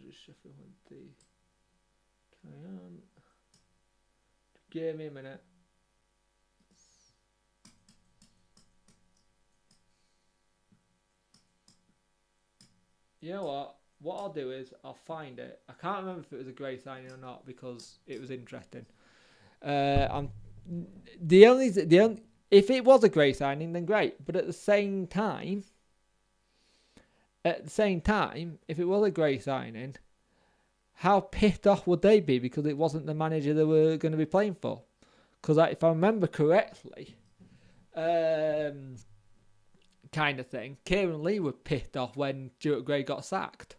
[SPEAKER 1] Just shuffle with the. Carry on. Give me a minute. You know what? What I'll do is I'll find it. I can't remember if it was a grey signing or not because it was interesting. I'm the only if it was a grey signing, then great. But at the same time, if it was a grey signing, how pissed off would they be because it wasn't the manager they were going to be playing for? Because if I remember correctly, kind of thing, Kieran Lee was pissed off when Stuart Gray got sacked.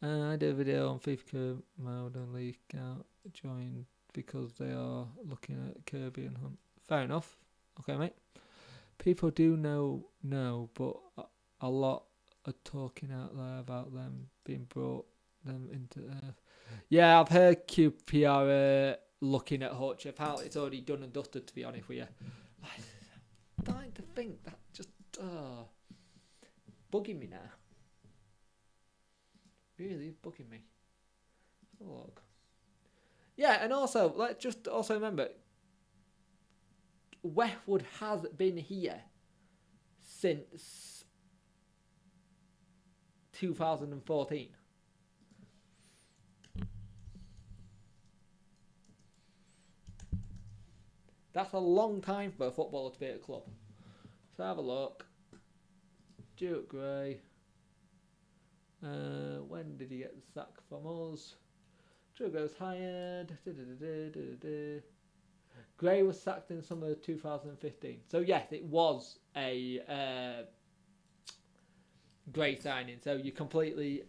[SPEAKER 1] I did a video on FIFA mode and Lee out joined because they are looking at Kirby and Hunt. Fair enough. Okay, mate. People do know, but a lot are talking out there about them being brought them into Earth. Yeah, I've heard QPR looking at Hutch. Apparently it's already done and dusted, to be honest with you. I'm starting to think that just bugging me now. Really is bugging me. Have a look. Yeah, and also, let's just also remember, Westwood has been here since 2014. That's a long time for a footballer to be at a club. So have a look. Stuart Gray. When did he get the sack from us? Stuart Gray was hired. Gray was sacked in summer of 2015. So yes, it was a Gray signing. So you're completely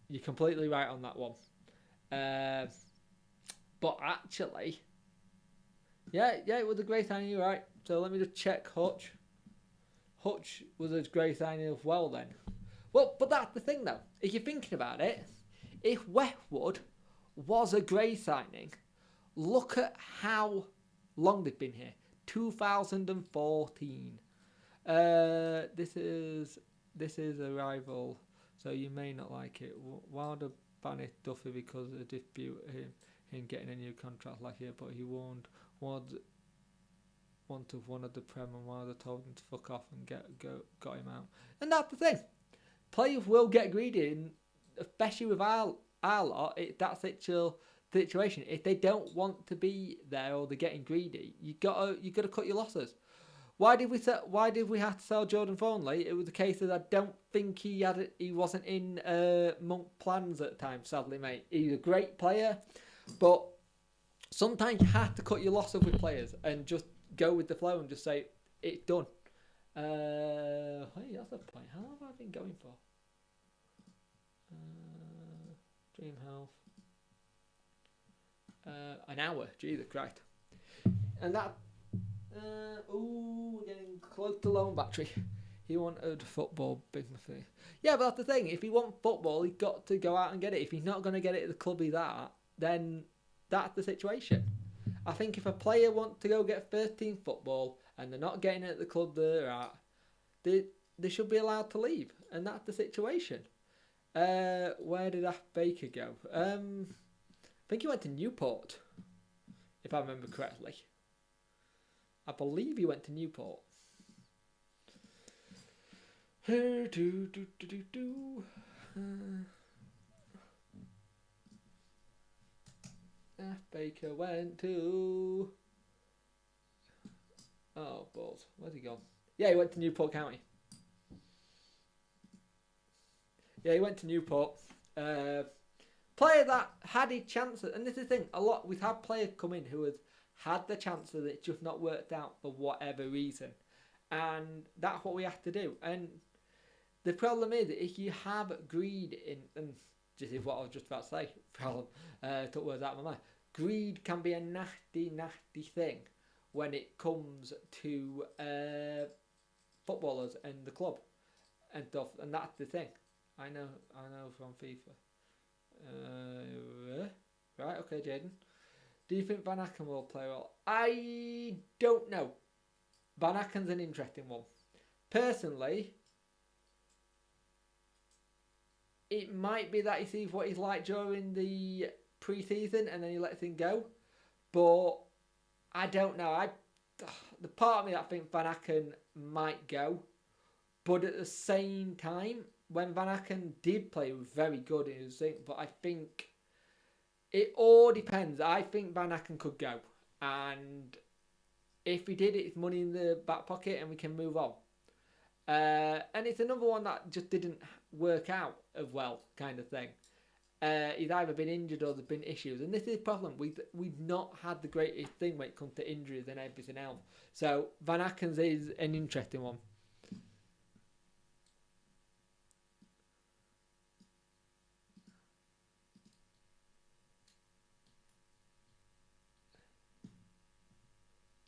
[SPEAKER 1] right on that one. But actually, yeah, it was a Gray signing. You're right. So let me just check Hutch. Hutch was a Gray signing as well then. Well, but that's the thing though. If you're thinking about it, if Westwood was a Gray signing, look at how long they've been here. 2014. This is a rival, so you may not like it. Wilder banished Duffy because of a dispute him getting a new contract last year, but he warned one of the Prem, and Wilder told him to fuck off and got him out. And that's the thing. Players will get greedy, and especially with our lot, that's situation. If they don't want to be there or they're getting greedy, you gotta cut your losses. Why did we have to sell Jordan Thornley? It was a case that I don't think he wasn't in Monk plans at the time. Sadly, mate, he's a great player, but sometimes you have to cut your losses with players and just go with the flow and just say it's done. Hey, that's a point. How long have I been going for? Dream Health. An hour. Jesus Christ. And that. We're getting close to low battery. He wanted football, big mistake. Yeah, but that's the thing. If he wants football, he's got to go out and get it. If he's not going to get it at the club he's at, then that's the situation. I think if a player wants to go get first team football and they're not getting it at the club they're at, they should be allowed to leave. And that's the situation. Where did Ash Baker go? I think he went to Newport, if I remember correctly. I believe he went to Newport. Ash Baker went to... Oh, balls. Where's he gone? Yeah, he went to Newport County. Yeah, he went to Newport. Player that had his chances, and this is the thing, we've had players come in who have had the chances, it's just not worked out for whatever reason. And that's what we have to do. And the problem is, if you have greed in, and this is what I was just about to say, problem, took words out of my mind. Greed can be a nasty, nasty thing when it comes to footballers and the club and stuff, and that's the thing. I know from FIFA. Right, okay, Jaden. Do you think Van Aken will play well? I don't know. Van Aken's an interesting one. Personally, it might be that he sees what he's like during the pre-season and then he lets him go. But I don't know. The part of me that thinks Van Aken might go, but at the same time, when Van Aken did play, he was very good in his thing. But I think it all depends. I think Van Aken could go, and if he did, it's money in the back pocket, and we can move on. And it's another one that just didn't work out as well, kind of thing. He's either been injured or there's been issues, and this is the problem. We've not had the greatest thing when it comes to injuries and everything else. So Van Aken's is an interesting one.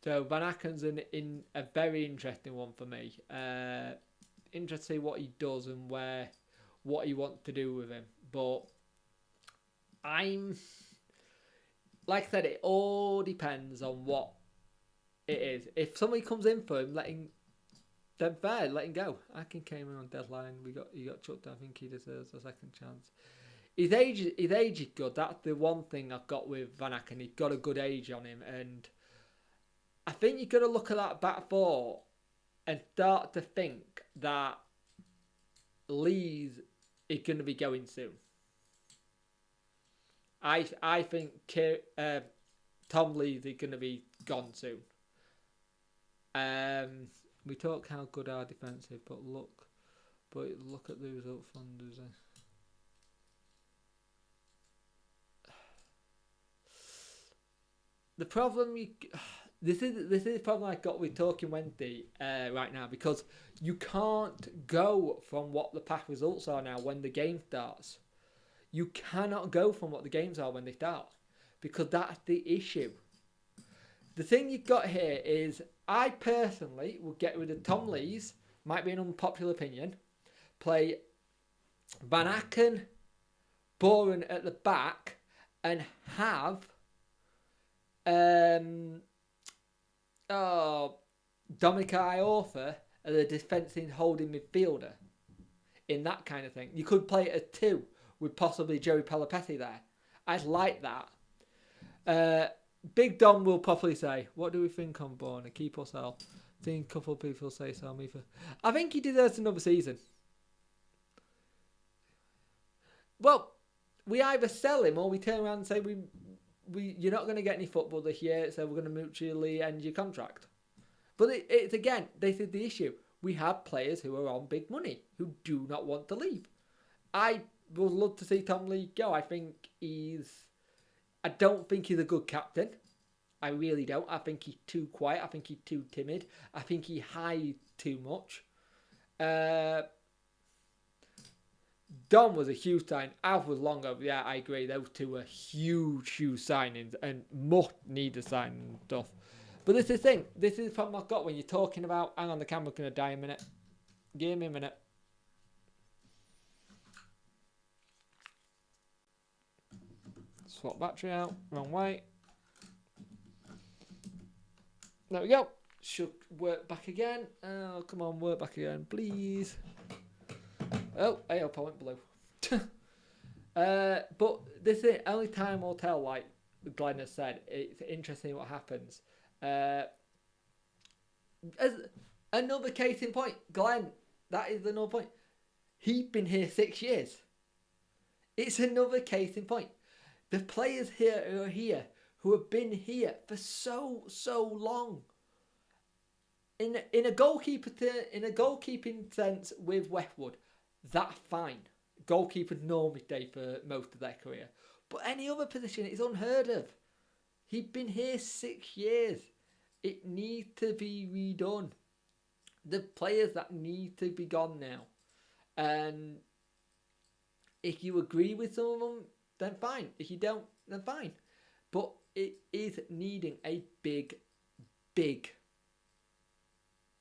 [SPEAKER 1] So Van Aken's in a very interesting one for me. Interesting to see what he does and what he wants to do with him. But like I said, it all depends on what it is. If somebody comes in for him, then fair, let him go. Aken came in on deadline. He got chucked. I think he deserves a second chance. His age is good. That's the one thing I've got with Van Aken. He's got a good age on him, and I think you've got to look at that back four and start to think that Lees is going to be going soon. I think Tom Lees is going to be gone soon. We talk how good our defence is, but look at the result from the problem this is the problem I got with Talking Wednesday right now, because you can't go from what the past results are now when the game starts. You cannot go from what the games are when they start, because that's the issue. The thing you've got here is, I personally would get rid of Tom Lees, might be an unpopular opinion, play Van Aken, Boren at the back, and have Dominic Iorfa as a defensive holding midfielder. In that kind of thing. You could play a 2 with possibly Joey Palapeti there. I'd like that. Big Dom will probably say, what do we think on Bourne? Keep or sell? I think a couple of people say sell me for... I think he deserves another season. Well, we either sell him or we turn around and say you're not going to get any football this year, so we're going to mutually end your contract. But it's again, this is the issue. We have players who are on big money who do not want to leave. I would love to see Tom Lee go. I don't think he's a good captain. I really don't. I think he's too quiet. I think he's too timid. I think he hides too much. Dom was a huge sign. Alf was longer. Yeah, I agree. Those two were huge signings and must need a signing and stuff. But this is the thing. This is the problem I've got when you're talking about... Hang on, the camera's going to die a minute. Give me a minute. Swap battery out. Wrong way. There we go. Should work back again. Oh, come on, work back again, please. Oh, I hope I went blue. But this is only time will tell, like Glenn has said. It's interesting what happens. As another case in point, Glenn, that is another point. He's been here 6 years. It's another case in point. The players here who have been here for so long. In a goalkeeping sense with Westwood, that's fine. Goalkeepers normally stay for most of their career. But any other position is unheard of. He's been here 6 years. It needs to be redone. The players that need to be gone now. And if you agree with some of them, then fine. If you don't, then fine. But it is needing a big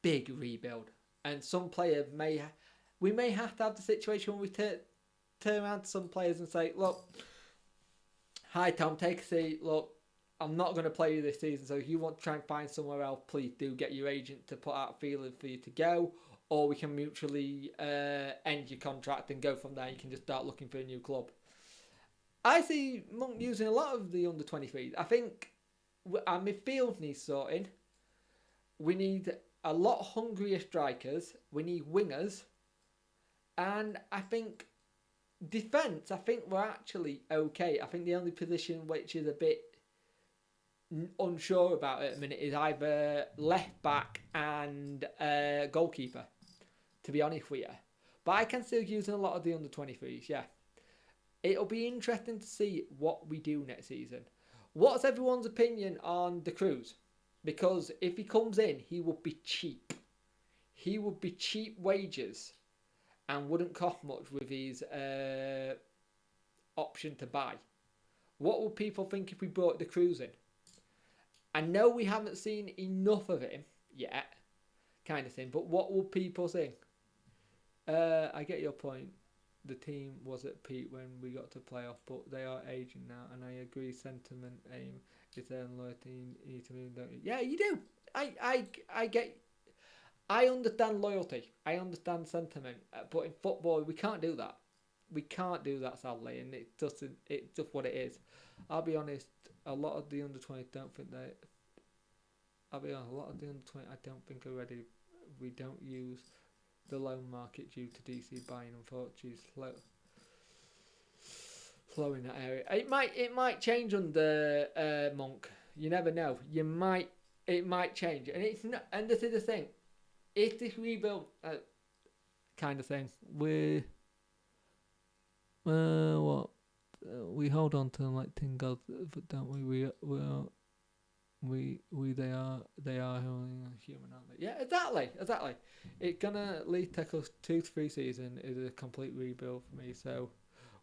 [SPEAKER 1] rebuild. And some players we may have to have the situation where we turn around to some players and say, look, Hi Tom, take a seat. Look, I'm not going to play you this season, so if you want to try and find somewhere else, please do get your agent to put out a feeling for you to go, or we can mutually end your contract and go from there. You can just start looking for a new club. I see Monk using a lot of the under 23s. I think our midfield needs sorting. We need a lot hungrier strikers. We need wingers. And I think defence, I think we're actually okay. I think the only position which is a bit unsure about at the minute is either left back and goalkeeper, to be honest with you. But I can still use a lot of the under 23s, yeah. It'll be interesting to see what we do next season. What's everyone's opinion on the Cruz? Because if he comes in, he would be cheap. He would be cheap wages and wouldn't cost much with his option to buy. What would people think if we brought the Cruz in? I know we haven't seen enough of him yet, kind of thing, but what would people think? I get your point. The team was at peak when we got to playoff, but they are aging now, and I agree. Sentiment, aim is there, and loyalty you need to move, don't you? Yeah, you do. I get. I understand loyalty. I understand sentiment, but in football we can't do that. We can't do that, sadly, and it doesn't. It's just what it is. I'll be honest. A lot of the under 20 don't think they. I'll be honest. A lot of the under 20 I don't think are ready. We don't use the loan market due to DC buying, unfortunately, slow in that area. It might change under Monk. You never know. It might change, and it's not. And this is the thing. If this rebuild kind of thing, we what we hold on to them like tin gods, but don't we? They are human, aren't they? Yeah, exactly. It's gonna at least take us 2 to 3 seasons. Is a complete rebuild for me. So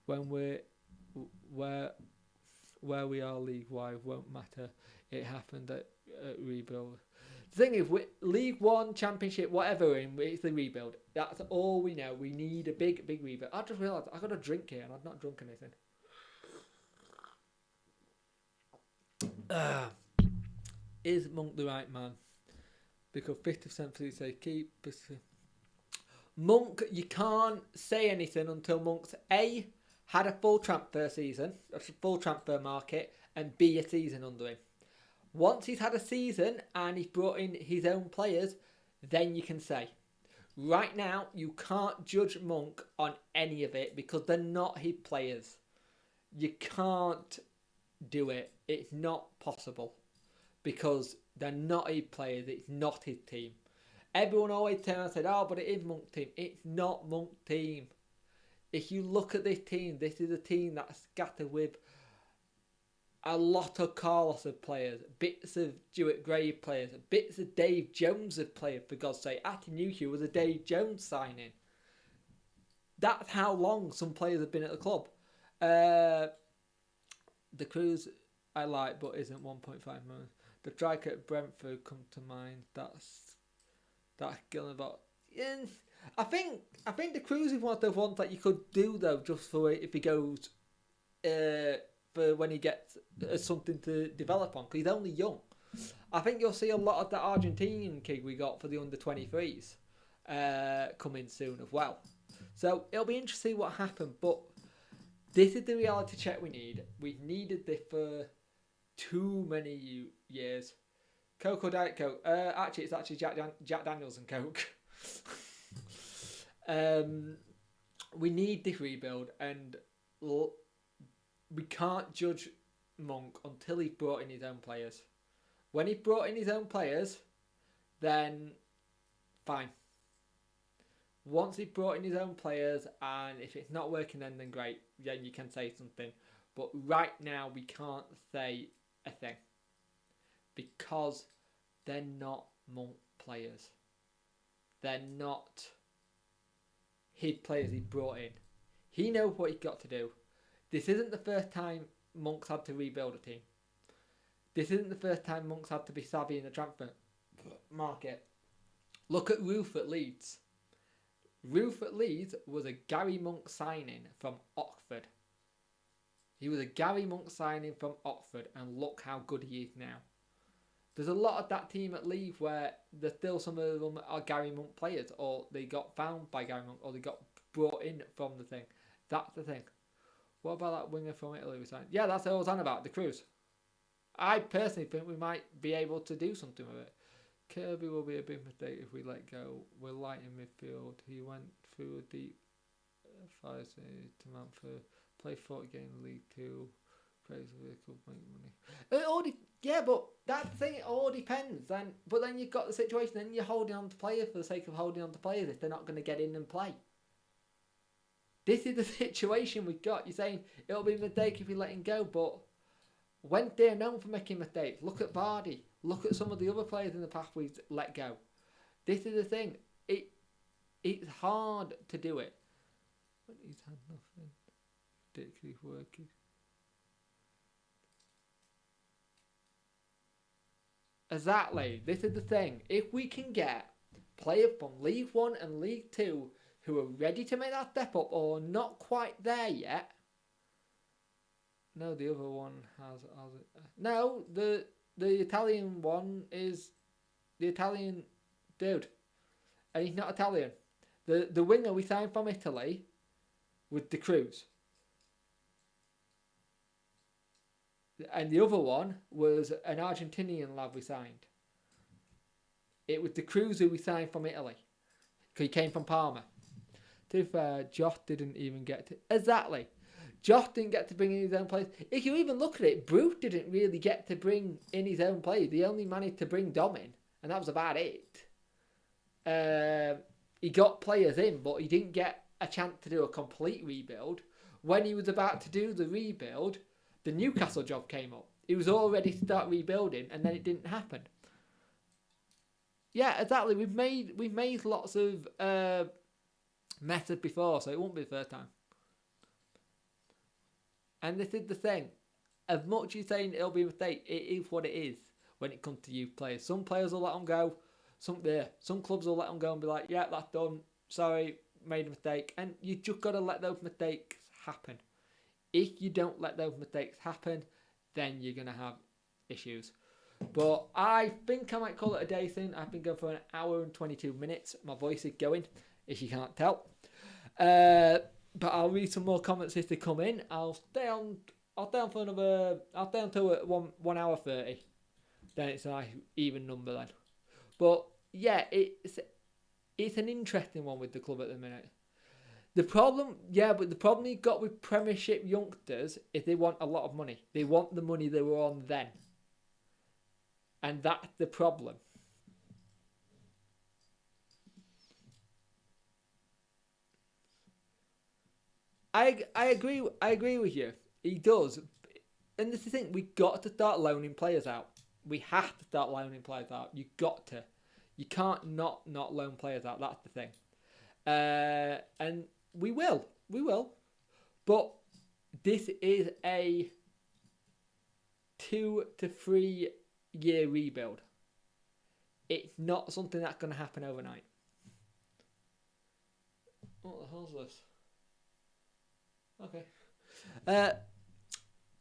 [SPEAKER 1] when we're where we are league wide won't matter. It happened at rebuild. The thing is, League One, Championship, whatever, it's the rebuild. That's all we know. We need a big rebuild. I just realised I got a drink here and I've not drunk anything. Is Monk the right man? Because 50% for say keep. Monk, you can't say anything until Monk's A, had a full transfer season, a full transfer market, and B, a season under him. Once he's had a season and he's brought in his own players, then you can say. Right now, you can't judge Monk on any of it because they're not his players. You can't do it. It's not possible because they're not his players. It's not his team. Everyone always turned and said, oh, but it is Monk's team. It's not Monk's team. If you look at this team, this is a team that's scattered with a lot of Carlos of players, bits of Stuart Gray players, bits of Dave Jones of players, for God's sake. Atinuki was a Dave Jones signing. That's how long some players have been at the club. The Cruz I like, but isn't 1.5 million. The striker at Brentford come to mind. That's Gillenbot. I think the Cruz is one of those ones that you could do though, just for if he goes. For when he gets something to develop on, because he's only young. I think you'll see a lot of the Argentinian kid we got for the under 23s coming soon as well. So it'll be interesting to see what happened. But this is the reality check we need. We've needed this for too many years. Coke or Diet Coke? Actually, it's actually Jack Daniels and Coke. We need this rebuild, and we can't judge Monk until he brought in his own players. When he brought in his own players, then fine. Once he brought in his own players, and if it's not working then great, then you can say something. But right now, we can't say a thing. Because they're not Monk players. They're not his players he brought in. He knows what he's got to do. This isn't the first time Monk's had to rebuild a team. This isn't the first time Monk's had to be savvy in the transfer market. Look at Roof at Leeds. Roof at Leeds was a Gary Monk signing from Oxford. He was a Gary Monk signing from Oxford, and look how good he is now. There's a lot of that team at Leeds where there's still some of them are Gary Monk players, or they got found by Gary Monk, or they got brought in from the thing. That's the thing. What about that winger from Italy we signed? Yeah, that's what I was on about, the Cruz. I personally think we might be able to do something with it. Kirby will be a big mistake if we let go. We're light in midfield. He went through a deep fire to Manford, play 40 games in League 2, praise the vehicle, make money. But that's the thing, it all depends. But then you've got the situation, then you're holding on to players for the sake of holding on to players if they're not going to get in and play. This is the situation we've got. You're saying it'll be a mistake if we let him go, but when they're known for making mistakes, look at Vardy, look at some of the other players in the past we've let go. This is the thing. It's hard to do it. But he's had nothing. Ridiculously working. Exactly. This is the thing. If we can get players from League 1 and League 2 who are ready to make that step up or not quite there yet. No, the other one has it. No, the Italian one is the Italian dude. And he's not Italian. The winger we signed from Italy with the Cruz. And the other one was an Argentinian lad we signed. It was the Cruz who we signed from Italy. Because he came from Parma. To be fair, Josh didn't even get to... Exactly. Josh didn't get to bring in his own players. If you even look at it, Bruce didn't really get to bring in his own players. He only managed to bring Dom in. And that was about it. He got players in, but he didn't get a chance to do a complete rebuild. When he was about to do the rebuild, the Newcastle job came up. He was all ready to start rebuilding, and then it didn't happen. Yeah, exactly. We've made lots of messes before, so it won't be the first time. And this is the thing. As much as you're saying it'll be a mistake, it is what it is when it comes to youth players. Some players will let them go. Some clubs will let them go and be like, yeah, that's done. Sorry, made a mistake. And you just got to let those mistakes happen. If you don't let those mistakes happen, then you're going to have issues. But I think I might call it a day soon. I've been going for an hour and 22 minutes. My voice is going, if you can't tell. But I'll read some more comments as they come in. I'll stay on for another... I'll stay until 1 hour 30. Then it's a nice even number then. But yeah, it's an interesting one with the club at the minute. The problem you've got with Premiership youngsters is they want a lot of money. They want the money they were on then. And that's the problem. I agree with you. He does. And this is the thing, we got to start loaning players out. We have to start loaning players out. You got to. You can't not loan players out. That's the thing. And we will. But this is a 2 to 3 year rebuild. It's not something that's going to happen overnight. What the hell's this? Okay.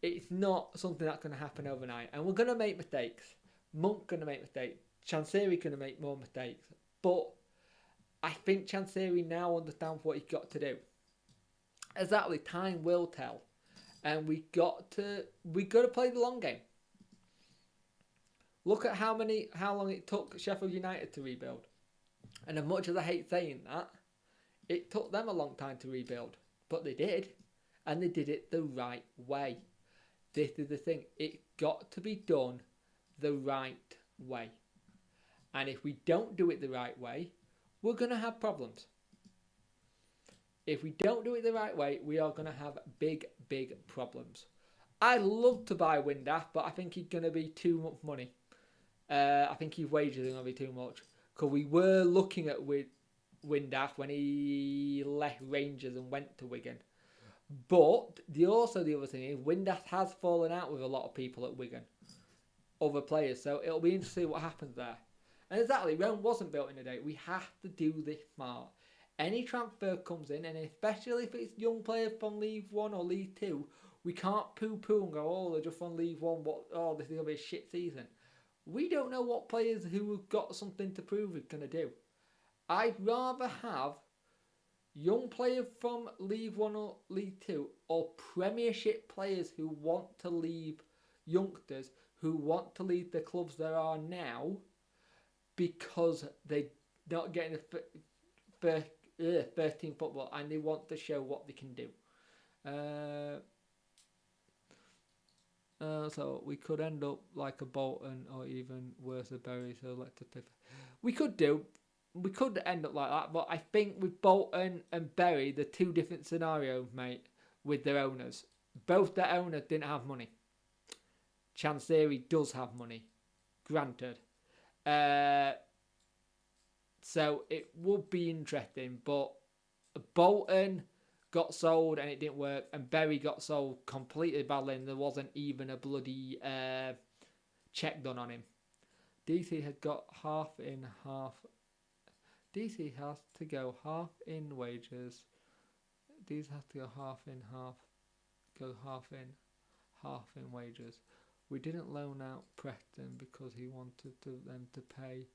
[SPEAKER 1] It's not something that's going to happen overnight. And we're going to make mistakes. Monk's going to make mistakes. Chansiri going to make more mistakes. But I think Chansiri now understands what he's got to do. Exactly. Time will tell. And we got to play the long game. Look at how long it took Sheffield United to rebuild. And as much as I hate saying that, it took them a long time to rebuild. But they did. And they did it the right way. This is the thing. It got to be done the right way. And if we don't do it the right way, we're going to have problems. If we don't do it the right way, we are going to have big, big problems. I'd love to buy Windass, but I think he's going to be too much money. I think his wages are going to be too much. Because we were looking at Windass when he left Rangers and went to Wigan. But the other thing is, Windass has fallen out with a lot of people at Wigan. Other players. So it'll be interesting to see what happens there. And exactly, Rome wasn't built in a day. We have to do this smart. Any transfer comes in, and especially if it's young players from League 1 or League 2, We can't poo-poo and go, oh, they just won League One. Oh, this is going to be a shit season. We don't know what players who have got something to prove are going to do. I'd rather have young players from League One or League Two, or Premiership players who want to leave, youngsters who want to leave the clubs there are now because they're not getting a first team football and they want to show what they can do. So we could end up like a Bolton or even worse a Bury. So we could end up like that, but I think with Bolton and Bury, the two different scenarios, mate, with their owners. Both their owners didn't have money. Chansiri does have money, granted. So it would be interesting, but Bolton got sold and it didn't work, and Bury got sold completely badly, and there wasn't even a bloody check done on him. DC had got half in half. DC has to go half in wages. These have to go half in half. Go half in wages. We didn't loan out Preston because he wanted them to pay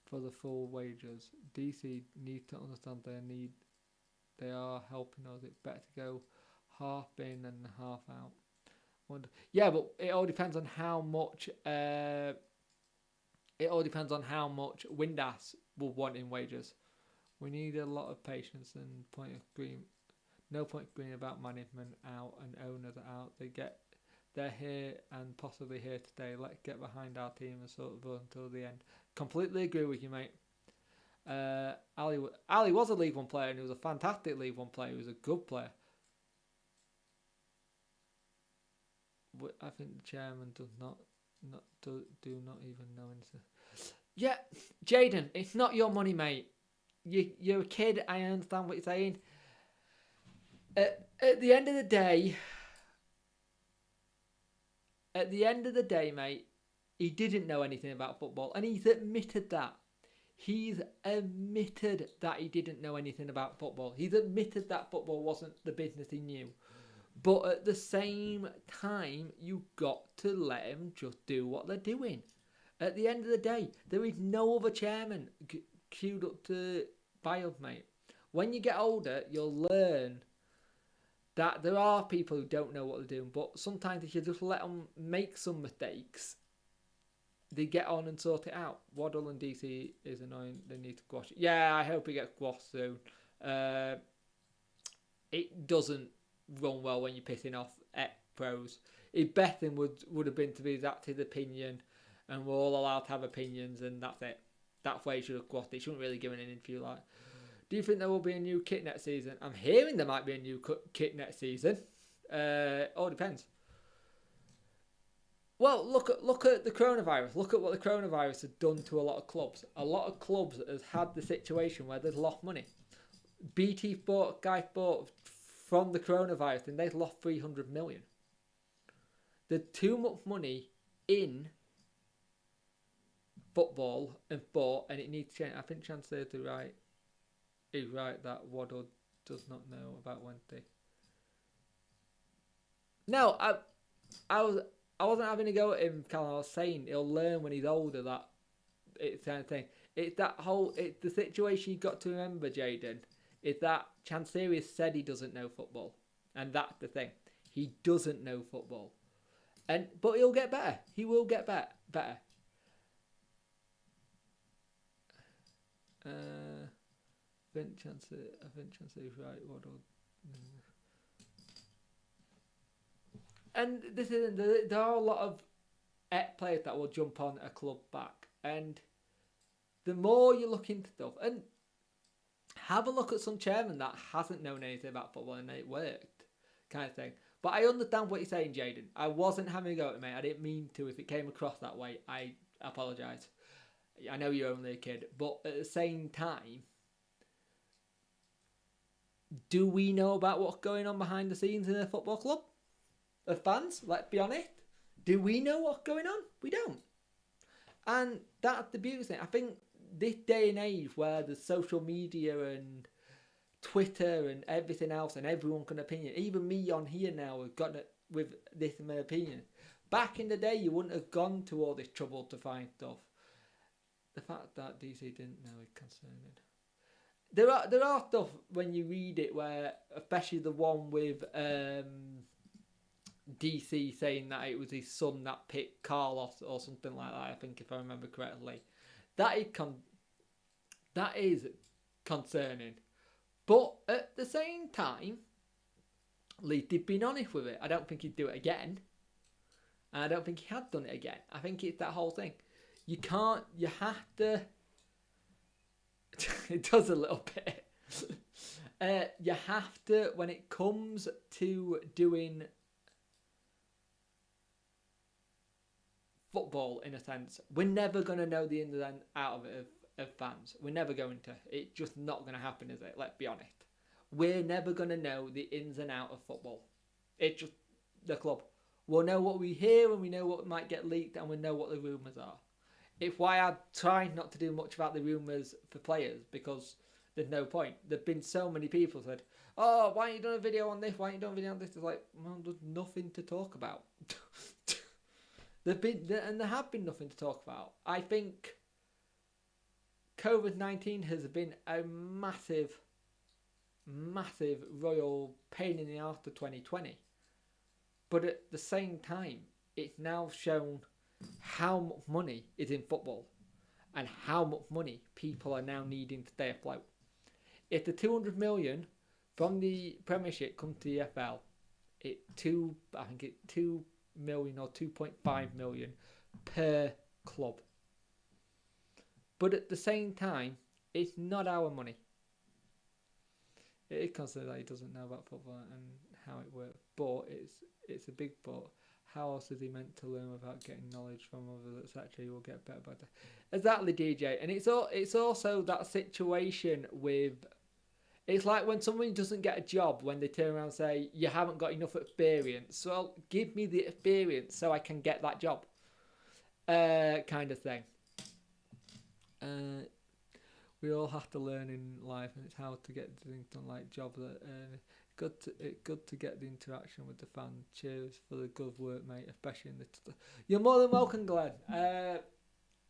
[SPEAKER 1] for the full wages. DC need to understand they are helping us. It's better to go half in and half out. Yeah, but it all depends on how much. It all depends on how much Windass will want in wages. We need a lot of patience and no point agreeing about management out and owners out. They're here and possibly here today. Let's get behind our team and sort of go until the end. Completely agree with you, mate. Ali was a League One player and he was a fantastic League One player. He was a good player. I think the chairman does not even know anything. Yeah, Jaden, it's not your money, mate. You're a kid. I understand what you're saying. At the end of the day, mate, he didn't know anything about football, and he's admitted that. He's admitted that he didn't know anything about football. He's admitted that football wasn't the business he knew. But at the same time, you got to let him just do what they're doing. At the end of the day, there is no other chairman queued up to buy up, mate. When you get older, you'll learn that there are people who don't know what they're doing. But sometimes if you just let them make some mistakes, they get on and sort it out. Waddle and DC is annoying. They need to squash it. Yeah, I hope he gets squashed soon. It doesn't run well when you're pissing off pros. If Bethan would have been to be that's his opinion, and we're all allowed to have opinions, and that's it. That's why he should have squashed it. He shouldn't really give an interview like. Do you think there will be a new kit next season? I'm hearing there might be a new kit next season. All depends. Well, look at the coronavirus. Look at what the coronavirus has done to a lot of clubs. A lot of clubs has had the situation where they've lost money. BT bought from the coronavirus and they've lost 300 million. There's too much money in football and sport, and it needs to change. I think Chancellor is right that Waddle does not know about Wednesday. No, I wasn't having a go at him, Callum. I was saying he'll learn when he's older that it's kind of thing. It's the situation you've got to remember, Jaden, is that Chansiri said he doesn't know football. And that's the thing. He doesn't know football. But he'll get better. He will get better. I think Chansiri's right. Waddle. And there are a lot of players that will jump on a club back. And the more you look into stuff, and have a look at some chairman that hasn't known anything about football and it worked, kind of thing. But I understand what you're saying, Jaden. I wasn't having a go at it, mate. I didn't mean to. If it came across that way, I apologise. I know you're only a kid. But at the same time, do we know about what's going on behind the scenes in a football club? As fans, let's be honest. Do we know what's going on? We don't. And that's the beauty thing. I think this day and age where there's social media and Twitter and everything else and everyone can opinion, even me on here now has got with this in my opinion. Back in the day, you wouldn't have gone to all this trouble to find stuff. The fact that DC didn't know is concerning. There are stuff when you read it where, especially the one with DC saying that it was his son that picked Carlos or something like that. I think if I remember correctly, that is concerning. But at the same time, Lee did been honest with it. I don't think he'd do it again. And I don't think he had done it again. I think it's that whole thing. You have to... it does a little bit. You have to, when it comes to doing football, in a sense, we're never going to know the ins and out of it of fans. We're never going to. It's just not going to happen, is it? Let's be honest. We're never going to know the ins and out of football. It's just the club. We'll know what we hear and we know what might get leaked and we know what the rumours are. It's why I try not to do much about the rumours for players, because there's no point. There've been so many people said, oh, why haven't you done a video on this? Why haven't you done a video on this? It's like, well, there's nothing to talk about. There have been nothing to talk about. I think COVID-19 has been a massive royal pain in the ass to 2020. But at the same time, it's now shown how much money is in football and how much money people are now needing to stay afloat. If the 200 million from the Premiership comes to the FL, I think it's 2 million or 2.5 million per club. But at the same time, it's not our money. It is considered that he doesn't know about football and how it works, but it's a big but. How else is he meant to learn without getting knowledge from others, etc.? He will get better. Exactly, DJ. And it's also that situation with... It's like when someone doesn't get a job, when they turn around and say, you haven't got enough experience. Well, give me the experience so I can get that job. Kind of thing. We all have to learn in life, and it's how to get things done, like jobs. Good to get the interaction with the fan. Cheers for the good work, mate. Especially in the... You're more than welcome, Glenn. At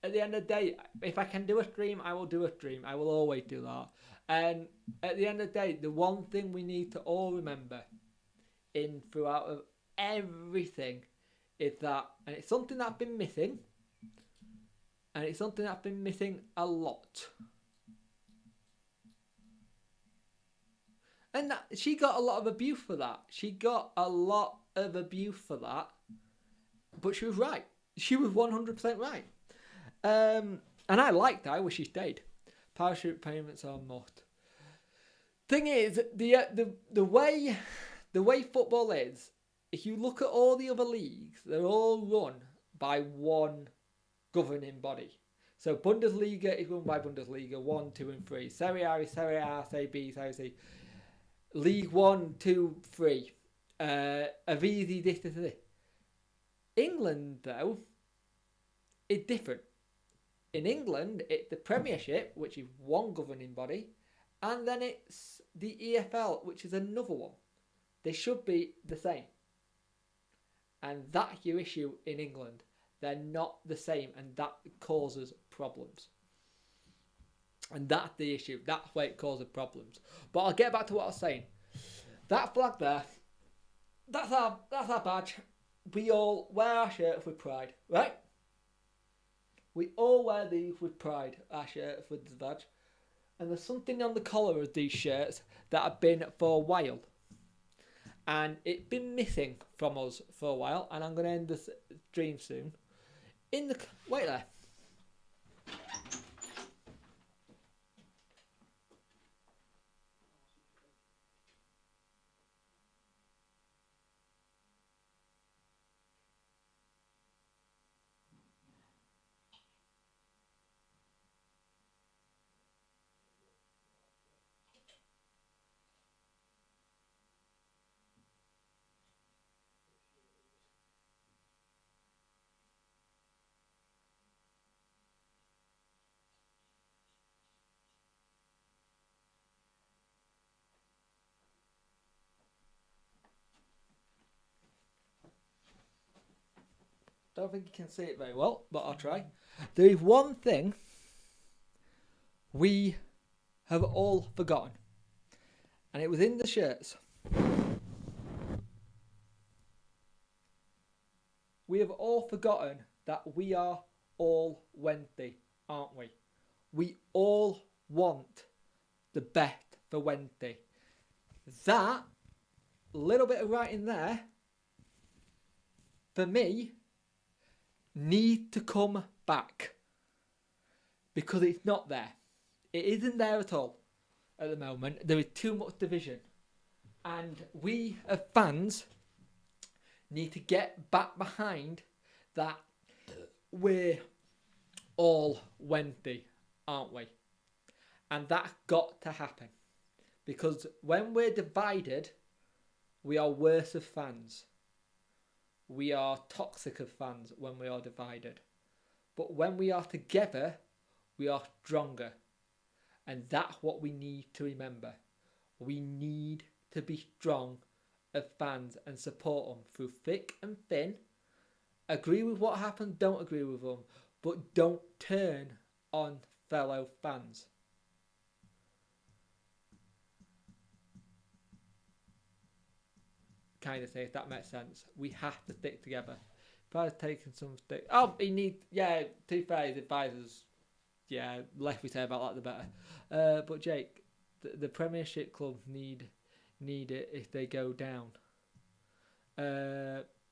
[SPEAKER 1] the end of the day, if I can do a stream, I will do a stream. I will always do that. And at the end of the day, the one thing we need to all remember throughout of everything is that, and it's something that's been missing, and it's something that's been missing a lot. And that, she got a lot of abuse for that. But she was right. She was 100% right. And I liked that. I wish she stayed. Parachute payments are must. Thing is, the way football is, if you look at all the other leagues, they're all run by one governing body. So Bundesliga is run by Bundesliga 1, 2, and 3. Serie A is Serie A, Serie B, Serie C. League 1, 2, 3. Avisi, this. England, though, is different. In England, it's the Premiership, which is one governing body, and then it's the EFL, which is another one. They should be the same. And that's your issue in England. They're not the same, and that causes problems. And that's the issue. That's where it causes problems. But I'll get back to what I was saying. That flag there, that's our badge. We all wear our shirts with pride, right? We all wear these with pride, our shirts with the badge. And there's something on the collar of these shirts that have been for a while. And it's been missing from us for a while. And I'm going to end this stream soon. Wait there. don't think you can see it very well, but I'll try. There is one thing we have all forgotten, and it was in the shirts. We have all forgotten that we are all Wednesday, aren't we? We all want the best for Wednesday. That little bit of writing there, for me, need to come back. Because it's not there. It isn't there at all at the moment. There is too much division. And we as fans need to get back behind that we're all Wednesday, aren't we? And that's got to happen. Because when we're divided, we are worse as fans. We are toxic as fans when we are divided. But when we are together, we are stronger. And that's what we need to remember. We need to be strong as fans and support them through thick and thin. Agree with what happened, don't agree with them. But don't turn on fellow fans. Kind of say, if that makes sense. We have to stick together. If I was taking some stick... Oh, he needs... Yeah, to be fair, his advisors... Yeah, less we say about that, the better. But Jake, the Premiership club need it if they go down.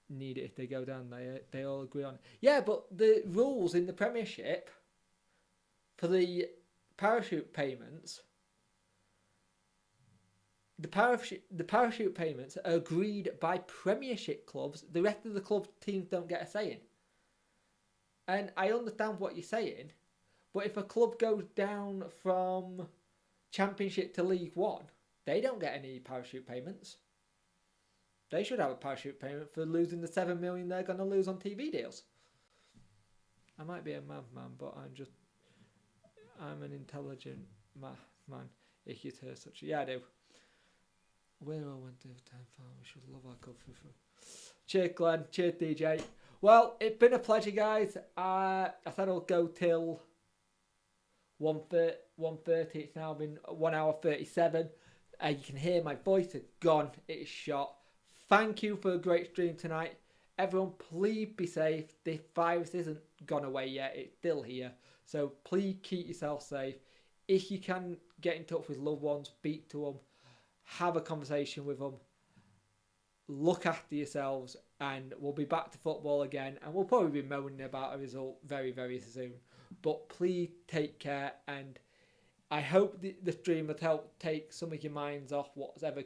[SPEAKER 1] Need it if they go down. They all agree on it. Yeah, but the rules in the Premiership for the parachute payments... The parachute payments are agreed by Premiership clubs. The rest of the club teams don't get a say in. And I understand what you're saying, but if a club goes down from Championship to League One, they don't get any parachute payments. They should have a parachute payment for losing the 7 million they're going to lose on TV deals. I might be a madman, but I'm an intelligent man. If you hear such, yeah, I do. Where I went to time for we should love our coffee. Cheers, Glenn. Cheers, DJ. Well, it's been a pleasure, guys. I said I'll go till 1:30. It's now been 1 hour 37. You can hear my voice is gone. It is shot. Thank you for a great stream tonight. Everyone, please be safe. This virus isn't gone away yet. It's still here. So please keep yourself safe. If you can get in touch with loved ones, speak to them. Have a conversation with them. Look after yourselves, and we'll be back to football again. And we'll probably be moaning about a result very, very soon. But please take care, and I hope the stream has helped take some of your minds off whatever